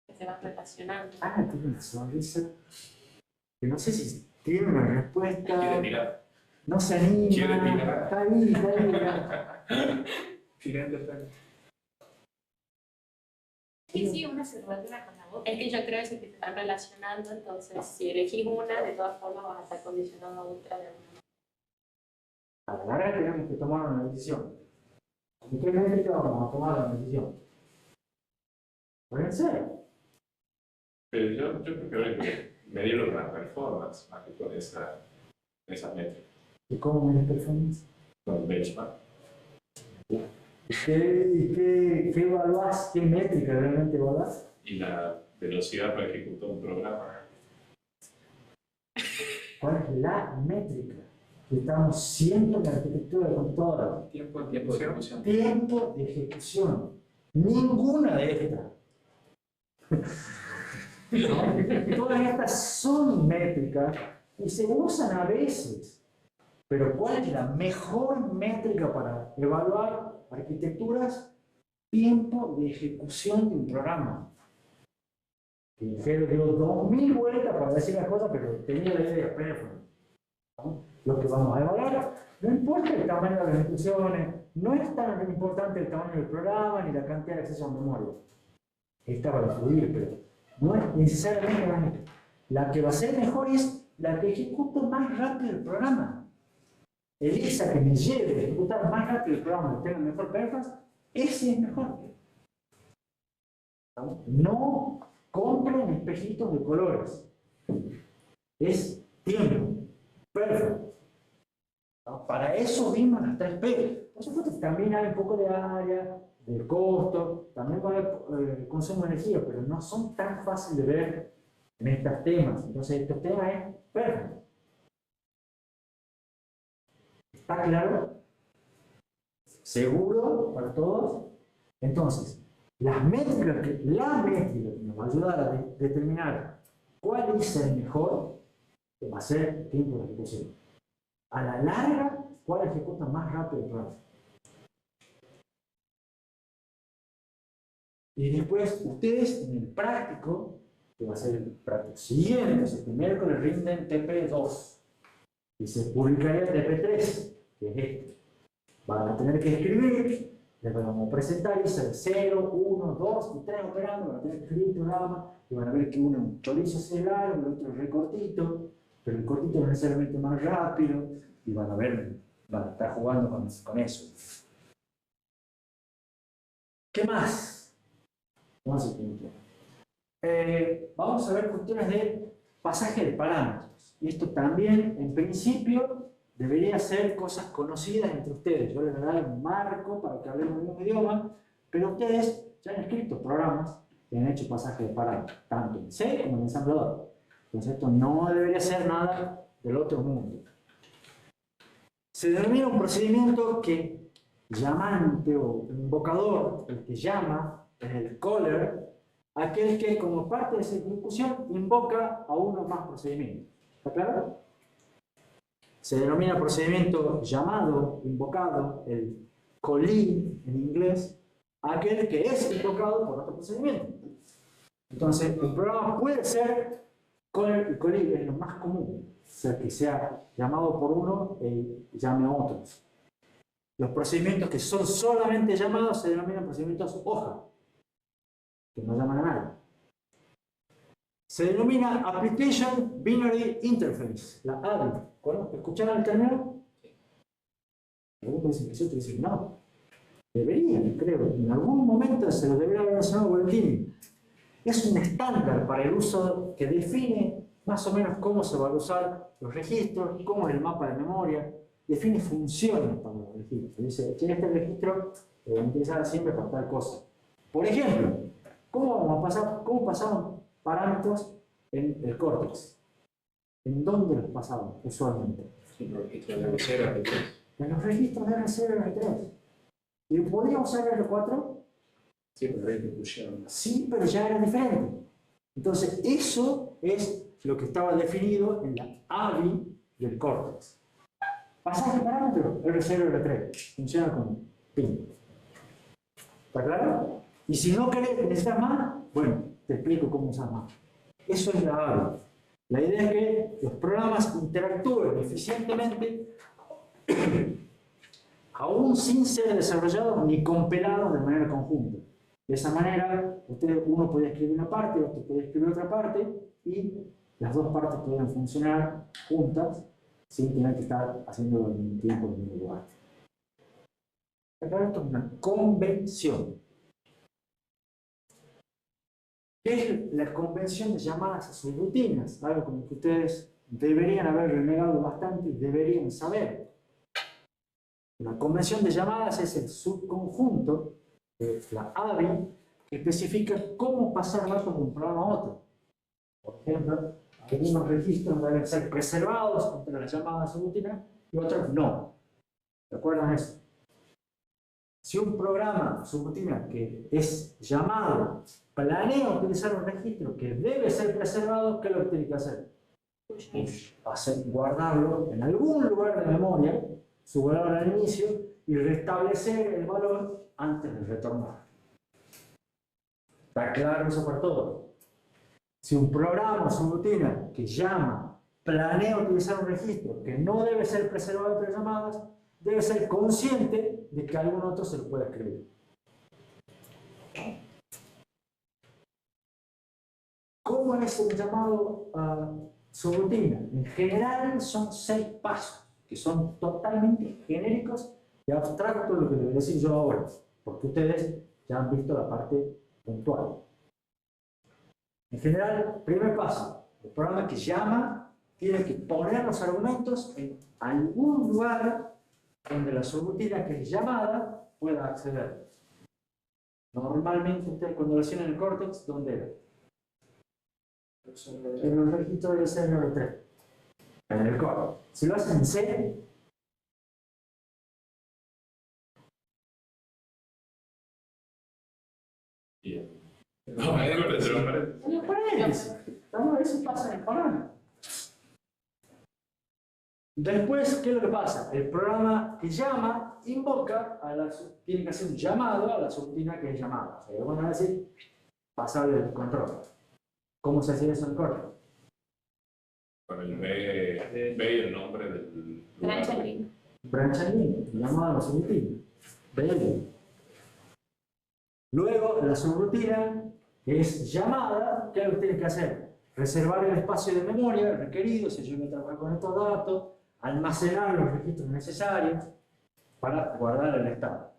Que se van relacionando. Ah, tiene una sonrisa que no sé si tiene una respuesta. ¿Quiere tirar? No se anima. ¿Quiere tirar? Está ahí, está ahí. Tirante tal. Sí, sí, una se relaciona con la otra. Es que yo creo que se están relacionando, entonces si elegís una, de todas formas vas a estar condicionando a otra de alguna manera. A la larga tenemos que tomar una decisión. ¿En qué métrica vamos a tomar una decisión? Pueden ser. Pero yo creo que habría que medirlo con la performance más que con esa métrica, ¿Y cómo me performance? con el benchmark. ¿Qué evaluás? ¿Qué métrica realmente evaluás? Y la velocidad para ejecutar un programa. ¿Cuál es la métrica? Que estamos siempre en la arquitectura de computadora. Tiempo de ejecución. Tiempo de ejecución. Ninguna de estas. ¿No? Todas estas son métricas y se usan a veces. Pero ¿cuál es la mejor métrica para evaluar arquitecturas? Tiempo de ejecución de un programa. Que Jero dio 2000 vueltas para decir las cosas, pero tenía la idea perfecta. ¿No? Lo que vamos a evaluar, no importa el tamaño de las instrucciones, no es tan importante el tamaño del programa ni la cantidad de acceso a memoria. Está para fluir, pero no es necesariamente la métrica. La que va a ser mejor es la que ejecuta más rápido el programa. Esa que me lleve a ejecutar más rápido el programa, que tenga mejor performance, ese es mejor. No compren espejitos de colores. Es tiempo, perfecto. Para eso vimos las 3P. Por supuesto, también hay un poco de área, de costo, también va a haber consumo de energía, pero no son tan fáciles de ver en estos temas. Entonces, estos temas es perfecto. ¿Está claro? ¿Seguro para todos? Entonces, la métrica que nos va a ayudar a determinar cuál es el mejor, que va a ser tiempo de ejecución. A la larga, ¿cuál ejecuta más rápido el programa? Y después, ustedes en el práctico, que va a ser el práctico siguiente, o sea, primero que le rinden TP2, y se publicaría TP3, que es este. Van a tener que escribir, les vamos a presentar, y ser 0, 1, 2 y 3 operando, van a tener que escribir el programa, y van a ver que uno es un chorizo celular, el otro es recortito, pero el cortito no es necesariamente más rápido, y van a ver, van a estar jugando con eso. ¿Qué más? Vamos a vamos a ver cuestiones de pasaje de parámetros. Y esto también, en principio, debería ser cosas conocidas entre ustedes. Yo les voy a dar un marco para que hablemos el mismo idioma, pero ustedes ya han escrito programas que han hecho pasaje de parámetros, tanto en C como en ensamblador. Entonces esto no debería ser nada del otro mundo. Se denomina un procedimiento que llamante o invocador, el que llama, es el caller, aquel que como parte de esa ejecución invoca a uno o más procedimientos. ¿Está claro? Se denomina procedimiento llamado, invocado, el calling en inglés, aquel que es invocado por otro procedimiento. Entonces, el programa puede ser el calling, es lo más común, o sea, que sea llamado por uno y llame a otros. Los procedimientos que son solamente llamados se denominan procedimientos hoja, que no llaman a nadie. Se denomina Application Binary Interface, la ABI. ¿Escucharon el término? Algunos dicen que sí, otros dicen no. Deberían, creo. En algún momento se lo debería haber mencionado Gualtini. Es un estándar para el uso que define más o menos cómo se van a usar los registros, cómo es el mapa de memoria, define funciones para los registros. Dice, en este registro lo voy a utilizar siempre para tal cosa. Por ejemplo, ¿cómo pasaban parámetros en el córtex? ¿En dónde los pasaban usualmente? En los registros de R0, R3. En los registros de R0 y R3. ¿Y podría usar R4? Sí, pero ahí te pusieron. Sí, pero ya era diferente. Entonces, eso es lo que estaba definido en la ABI del córtex. Pasás el parámetro R0 y R3. Funciona como pin. ¿Está claro? Y si no querés necesitas más, bueno, te explico cómo usar más. Eso es la ABI. La idea es que los programas interactúen eficientemente aún sin ser desarrollados ni compilados de manera conjunta. De esa manera, uno puede escribir una parte, otro puede escribir otra parte, y las dos partes pueden funcionar juntas sin tener que estar haciéndolo al mismo tiempo en el mismo lugar. Acá esto es una convención. ¿Qué es la convención de llamadas a subrutinas? Algo como que ustedes deberían haber renegado bastante y deberían saber. La convención de llamadas es el subconjunto de la ABI que especifica cómo pasar datos de un programa a otro. Por ejemplo, algunos registros deben ser preservados contra las llamadas subrutinas y otros no. ¿Recuerdan eso? Si un programa subrutina que es llamado planea utilizar un registro que debe ser preservado, ¿qué es lo que tiene que hacer? Guardarlo en algún lugar de memoria, su valor al inicio, y restablecer el valor antes de retornar. ¿Está claro eso para todos? Si un programa o subrutina que llama planea utilizar un registro que no debe ser preservado entre llamadas, debe ser consciente de que algún otro se lo puede escribir. ¿Cómo es el llamado subrutina? En general son 6 pasos, que son totalmente genéricos y abstractos de lo que les voy a decir yo ahora, porque ustedes ya han visto la parte puntual. En general, primer paso, el programa que llama tiene que poner los argumentos en algún lugar donde la subrutina que es llamada pueda acceder. Normalmente ustedes cuando lo hacen en el córtex, ¿dónde era? En el registro del C93. En el córtex. Si lo hacen en C, Bien. no, eso pasa en el programa. Después, ¿qué es lo que pasa? El programa que llama invoca tiene que hacer un llamado a la subrutina que es llamada. O sea, vamos a decir, pasarle el control. ¿Cómo se hace eso en corto? Con el B y el nombre del lugar. Branch and link. Llamada a la subrutina. BL. Luego, la subrutina que es llamada, ¿qué es lo que tiene que hacer? Reservar el espacio de memoria requerido, si yo voy a trabajar con estos datos, almacenar los registros necesarios para guardar el estado.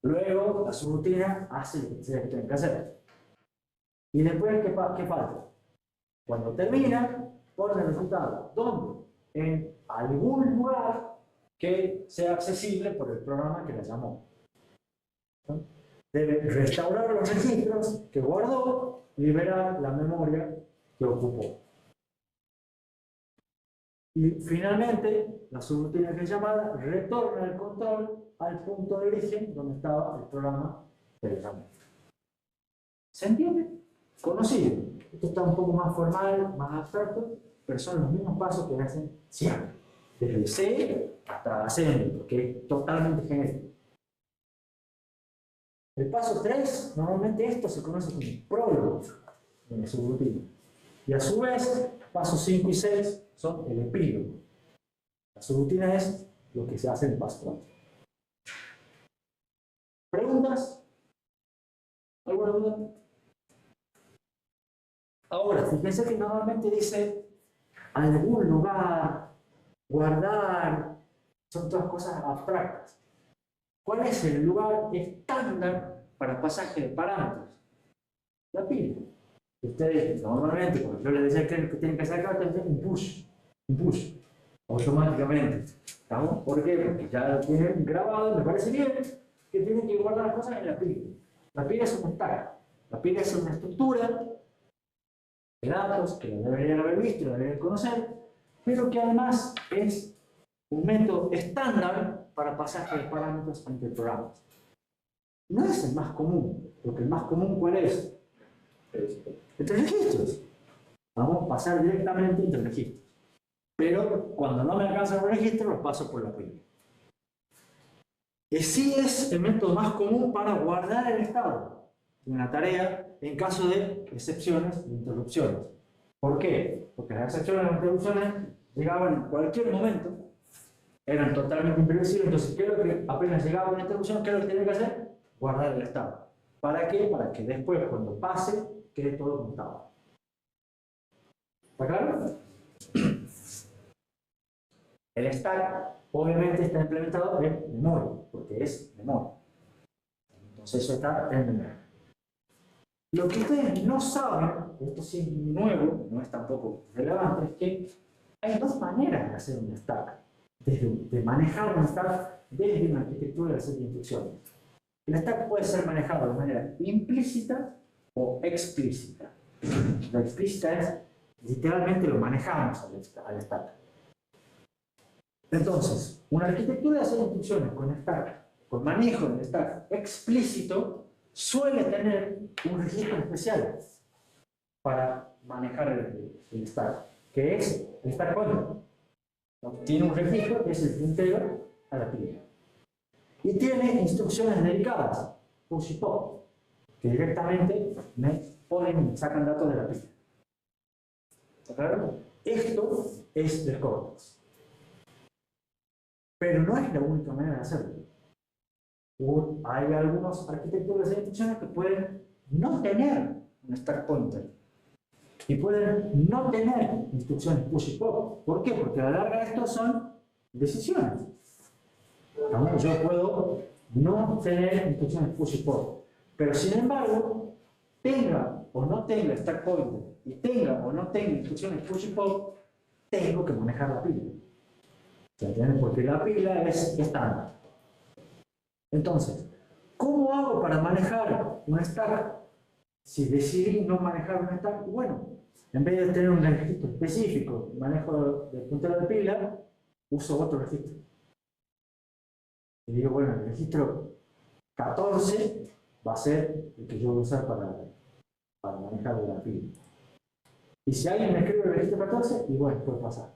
Luego, la subrutina hace lo que tiene que hacer. Y después, ¿qué falta? Cuando termina, pone el resultado. ¿Dónde? En algún lugar que sea accesible por el programa que la llamó. ¿No? Debe restaurar los registros que guardó y liberar la memoria que ocupó. Y finalmente, la subrutina que es llamada retorna el control al punto de origen donde estaba el programa que le llamó. ¿Se entiende? Conocido. Esto está un poco más formal, más abstracto, pero son los mismos pasos que hacen siempre. desde C hasta Assembly, porque es totalmente genérico. El paso 3, normalmente esto se conoce como prólogo en la subrutina. Y a su vez, pasos 5 y 6 son el epílogo. La subrutina es lo que se hace en el paso 4. ¿Preguntas? ¿Alguna duda? Ahora, fíjense que normalmente dice algún lugar, guardar, son todas cosas abstractas. ¿Cuál es el lugar estándar para pasaje de parámetros? La pila. Ustedes normalmente, cuando yo les decía que tienen que hacer acá, ustedes dicen un push, automáticamente. ¿Estamos? ¿Por qué? Porque ya lo tienen grabado, me parece bien, que tienen que guardar las cosas en la pila. La pila es un stack. La pila es una estructura de datos que lo deberían haber visto, lo deberían conocer, pero que además es un método estándar para pasaje de parámetros entre programas. No es el más común, porque el más común, ¿cuál es? Entre registros. Vamos a pasar directamente entre registros. Pero cuando no me alcanza el registro, los paso por la pila. Y sí es el método más común para guardar el estado de una tarea en caso de excepciones e interrupciones. ¿Por qué? Porque las excepciones e interrupciones llegaban en cualquier momento, eran totalmente imprevisibles, entonces ¿qué es lo que apenas llegaba una interrupción? ¿Qué es lo que tenía que hacer? Guardar el estado. ¿Para qué? Para que después, cuando pase, quede todo como estaba. ¿Está claro? El stack obviamente está implementado en memoria, porque es memoria. Entonces eso está en memoria. Lo que ustedes no saben, esto sí es nuevo, no es tampoco relevante, es que hay dos maneras de hacer un stack, de manejar un stack desde una arquitectura de set de instrucciones. El stack puede ser manejado de manera implícita o explícita. La explícita es, literalmente lo manejamos al stack. Entonces, una arquitectura de set de instrucciones con manejo del stack explícito, suele tener un registro especial para manejar el stack, que es el stack pointer. Tiene un registro que es el que integra a la pila. Y tiene instrucciones dedicadas, push y pop, que directamente me ponen y sacan datos de la pila. ¿Está claro? Esto es el cortex. Pero no es la única manera de hacerlo. Hay algunas arquitecturas de instrucciones que pueden no tener un stack pointer y pueden no tener instrucciones push y pop. ¿Por qué? Porque a la larga estos son decisiones. Yo puedo no tener instrucciones push y pop, pero sin embargo, tenga o no tenga stack pointer y tenga o no tenga instrucciones push y pop, tengo que manejar la pila. Porque la pila es estándar. Entonces, ¿cómo hago para manejar un stack? Si decidí no manejar un stack, bueno, en vez de tener un registro específico, manejo del puntero de pila, uso otro registro. Y digo, bueno, el registro 14 va a ser el que yo voy a usar para manejar la pila. Y si alguien me escribe el registro 14, y bueno, puede pasar.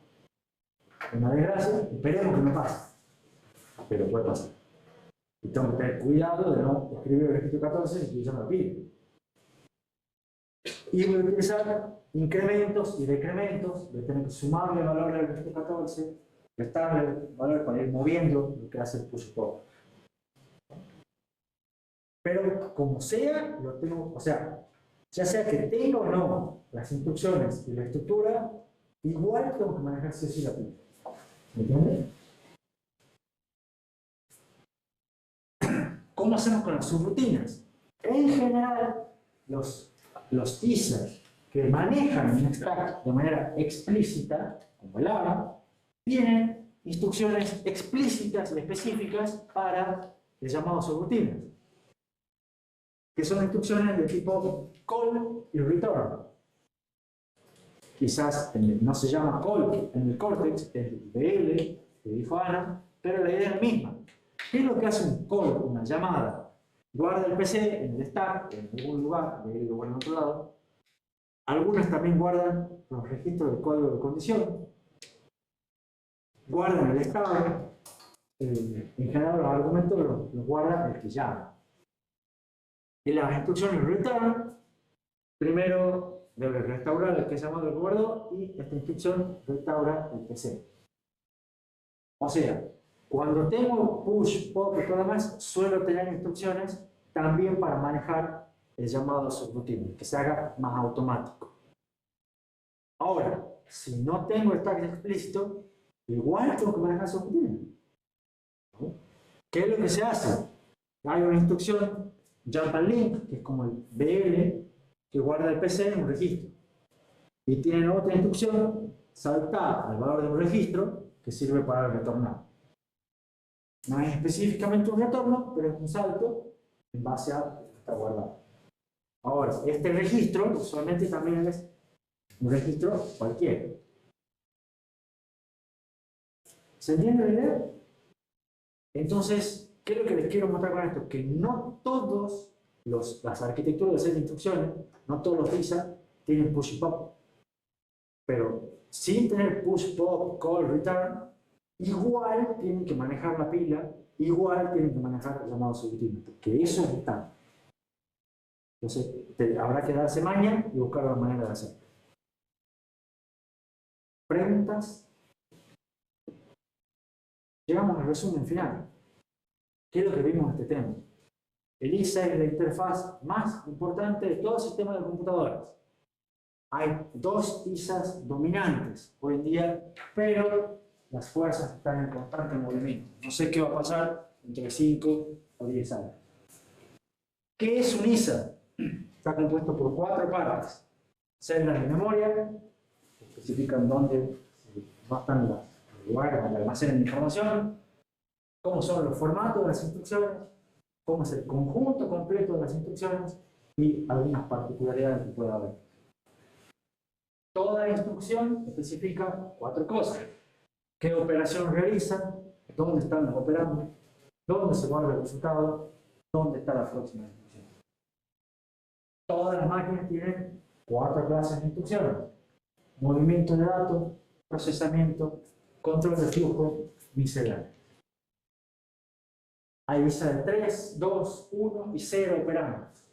Una desgracia, esperemos que no pase, pero puede pasar. Y tengo que tener cuidado de no escribir el registro 14 si estoy usando la pila. Y voy a utilizar incrementos y decrementos, voy a tener que sumarle valor al registro 14, restarle valor para ir moviendo lo que hace el push pop. Pero como sea, lo tengo, o sea, ya sea que tenga o no las instrucciones y la estructura, igual tengo que manejar sí o sí la pila. ¿Me entiendes? ¿Cómo hacemos con las subrutinas? En general, los teasers que manejan un stack de manera explícita, como el ARA, tienen instrucciones explícitas y específicas para el llamado subrutinas, que son instrucciones de tipo call y return. Quizás no se llama call en el cortex, es BL, que dijo Ana, pero la idea es la misma. ¿Qué es lo que hace un call, una llamada? Guarda el PC en el stack, en algún lugar, de lo guarda en otro lado. Algunas también guardan los registros de código de condición. guardan el estado. En general los argumentos los guarda el que llama. Y las instrucciones return, primero debe restaurar el que llamado el guardó y esta instrucción restaura el PC. O sea, cuando tengo push, pop y todo lo demás, suelo tener instrucciones también para manejar el llamado subroutine, que se haga más automático. Ahora, si no tengo stack explícito, igual tengo que manejar subroutine. ¿Qué es lo que se hace? Hay una instrucción, jump and link, que es como el BL, que guarda el PC en un registro. Y tienen otra instrucción, saltar al valor de un registro, que sirve para retornar. No es específicamente un retorno, pero es un salto en base a lo que está guardado. Ahora, este registro usualmente también es un registro cualquiera. ¿Se entiende la idea? Entonces, ¿qué es lo que les quiero mostrar con esto? Que no todas las arquitecturas de set de instrucciones, no todos los ISA tienen push y pop. Pero sin tener push, pop, call, return, igual tienen que manejar la pila, igual tienen que manejar el llamado subroutine, que eso es vital. Entonces, habrá que darse maña y buscar la manera de hacerlo. ¿Preguntas? Llegamos al resumen final. ¿Qué es lo que vimos en este tema? El ISA es la interfaz más importante de todo el sistema de computadoras. Hay dos ISAs dominantes hoy en día, pero las fuerzas están en constante movimiento. No sé qué va a pasar entre 5 o 10 años. ¿Qué es un ISA? Está compuesto por 4 partes. Celdas de memoria, que especifican dónde están los lugares donde almacenan información, cómo son los formatos de las instrucciones, cómo es el conjunto completo de las instrucciones y algunas particularidades que pueda haber. Toda instrucción especifica 4 cosas. ¿Qué operación realiza? ¿Dónde están los operandos? ¿Dónde se guarda el resultado? ¿Dónde está la próxima instrucción? Todas las máquinas tienen 4 clases de instrucciones. Movimiento de datos, procesamiento, control de flujo, misceláneo. Hay ISA de 3, 2, 1 y 0 operandos.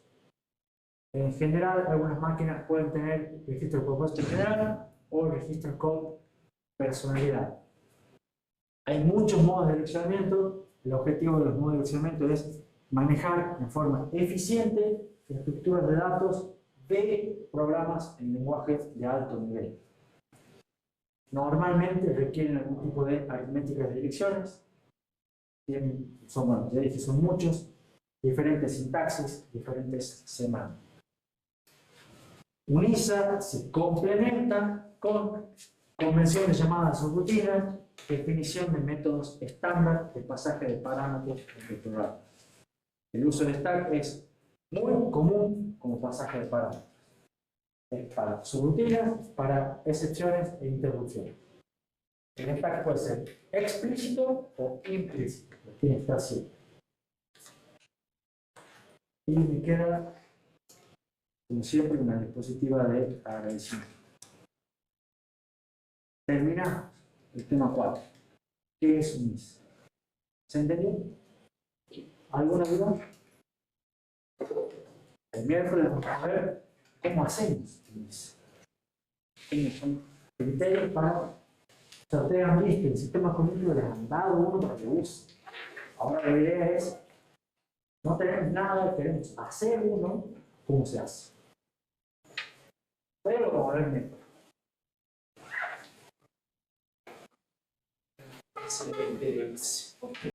En general, algunas máquinas pueden tener registros propuestos en general o registros con personalidad. Hay muchos modos de direccionamiento. El objetivo de los modos de direccionamiento es manejar de forma eficiente estructuras de datos de programas en lenguaje de alto nivel. Normalmente requieren algún tipo de aritmética de direcciones. Bueno, ya dije, son muchos, diferentes sintaxis, diferentes semánticas. Un ISA se complementa con convenciones llamadas subrutinas, definición de métodos estándar de pasaje de parámetros entre programas. El uso de stack es muy común como pasaje de parámetros. Es para subrutinas, para excepciones e interrupciones. El stack puede ser explícito o implícito, tiene que estar siempre. Y me queda, como siempre, una diapositiva de agradecimiento. Terminamos el tema 4. ¿Qué es un ISA? ¿Se entendió? ¿Alguna duda? El miércoles vamos a ver cómo hacemos un ISA. Son criterios para... Ustedes han visto, el sistema cognitivo les han dado uno para que use. Ahora la idea es, no tenemos nada, queremos hacer uno, ¿cómo se hace? Pero lo vamos a ver miércoles. Excelente.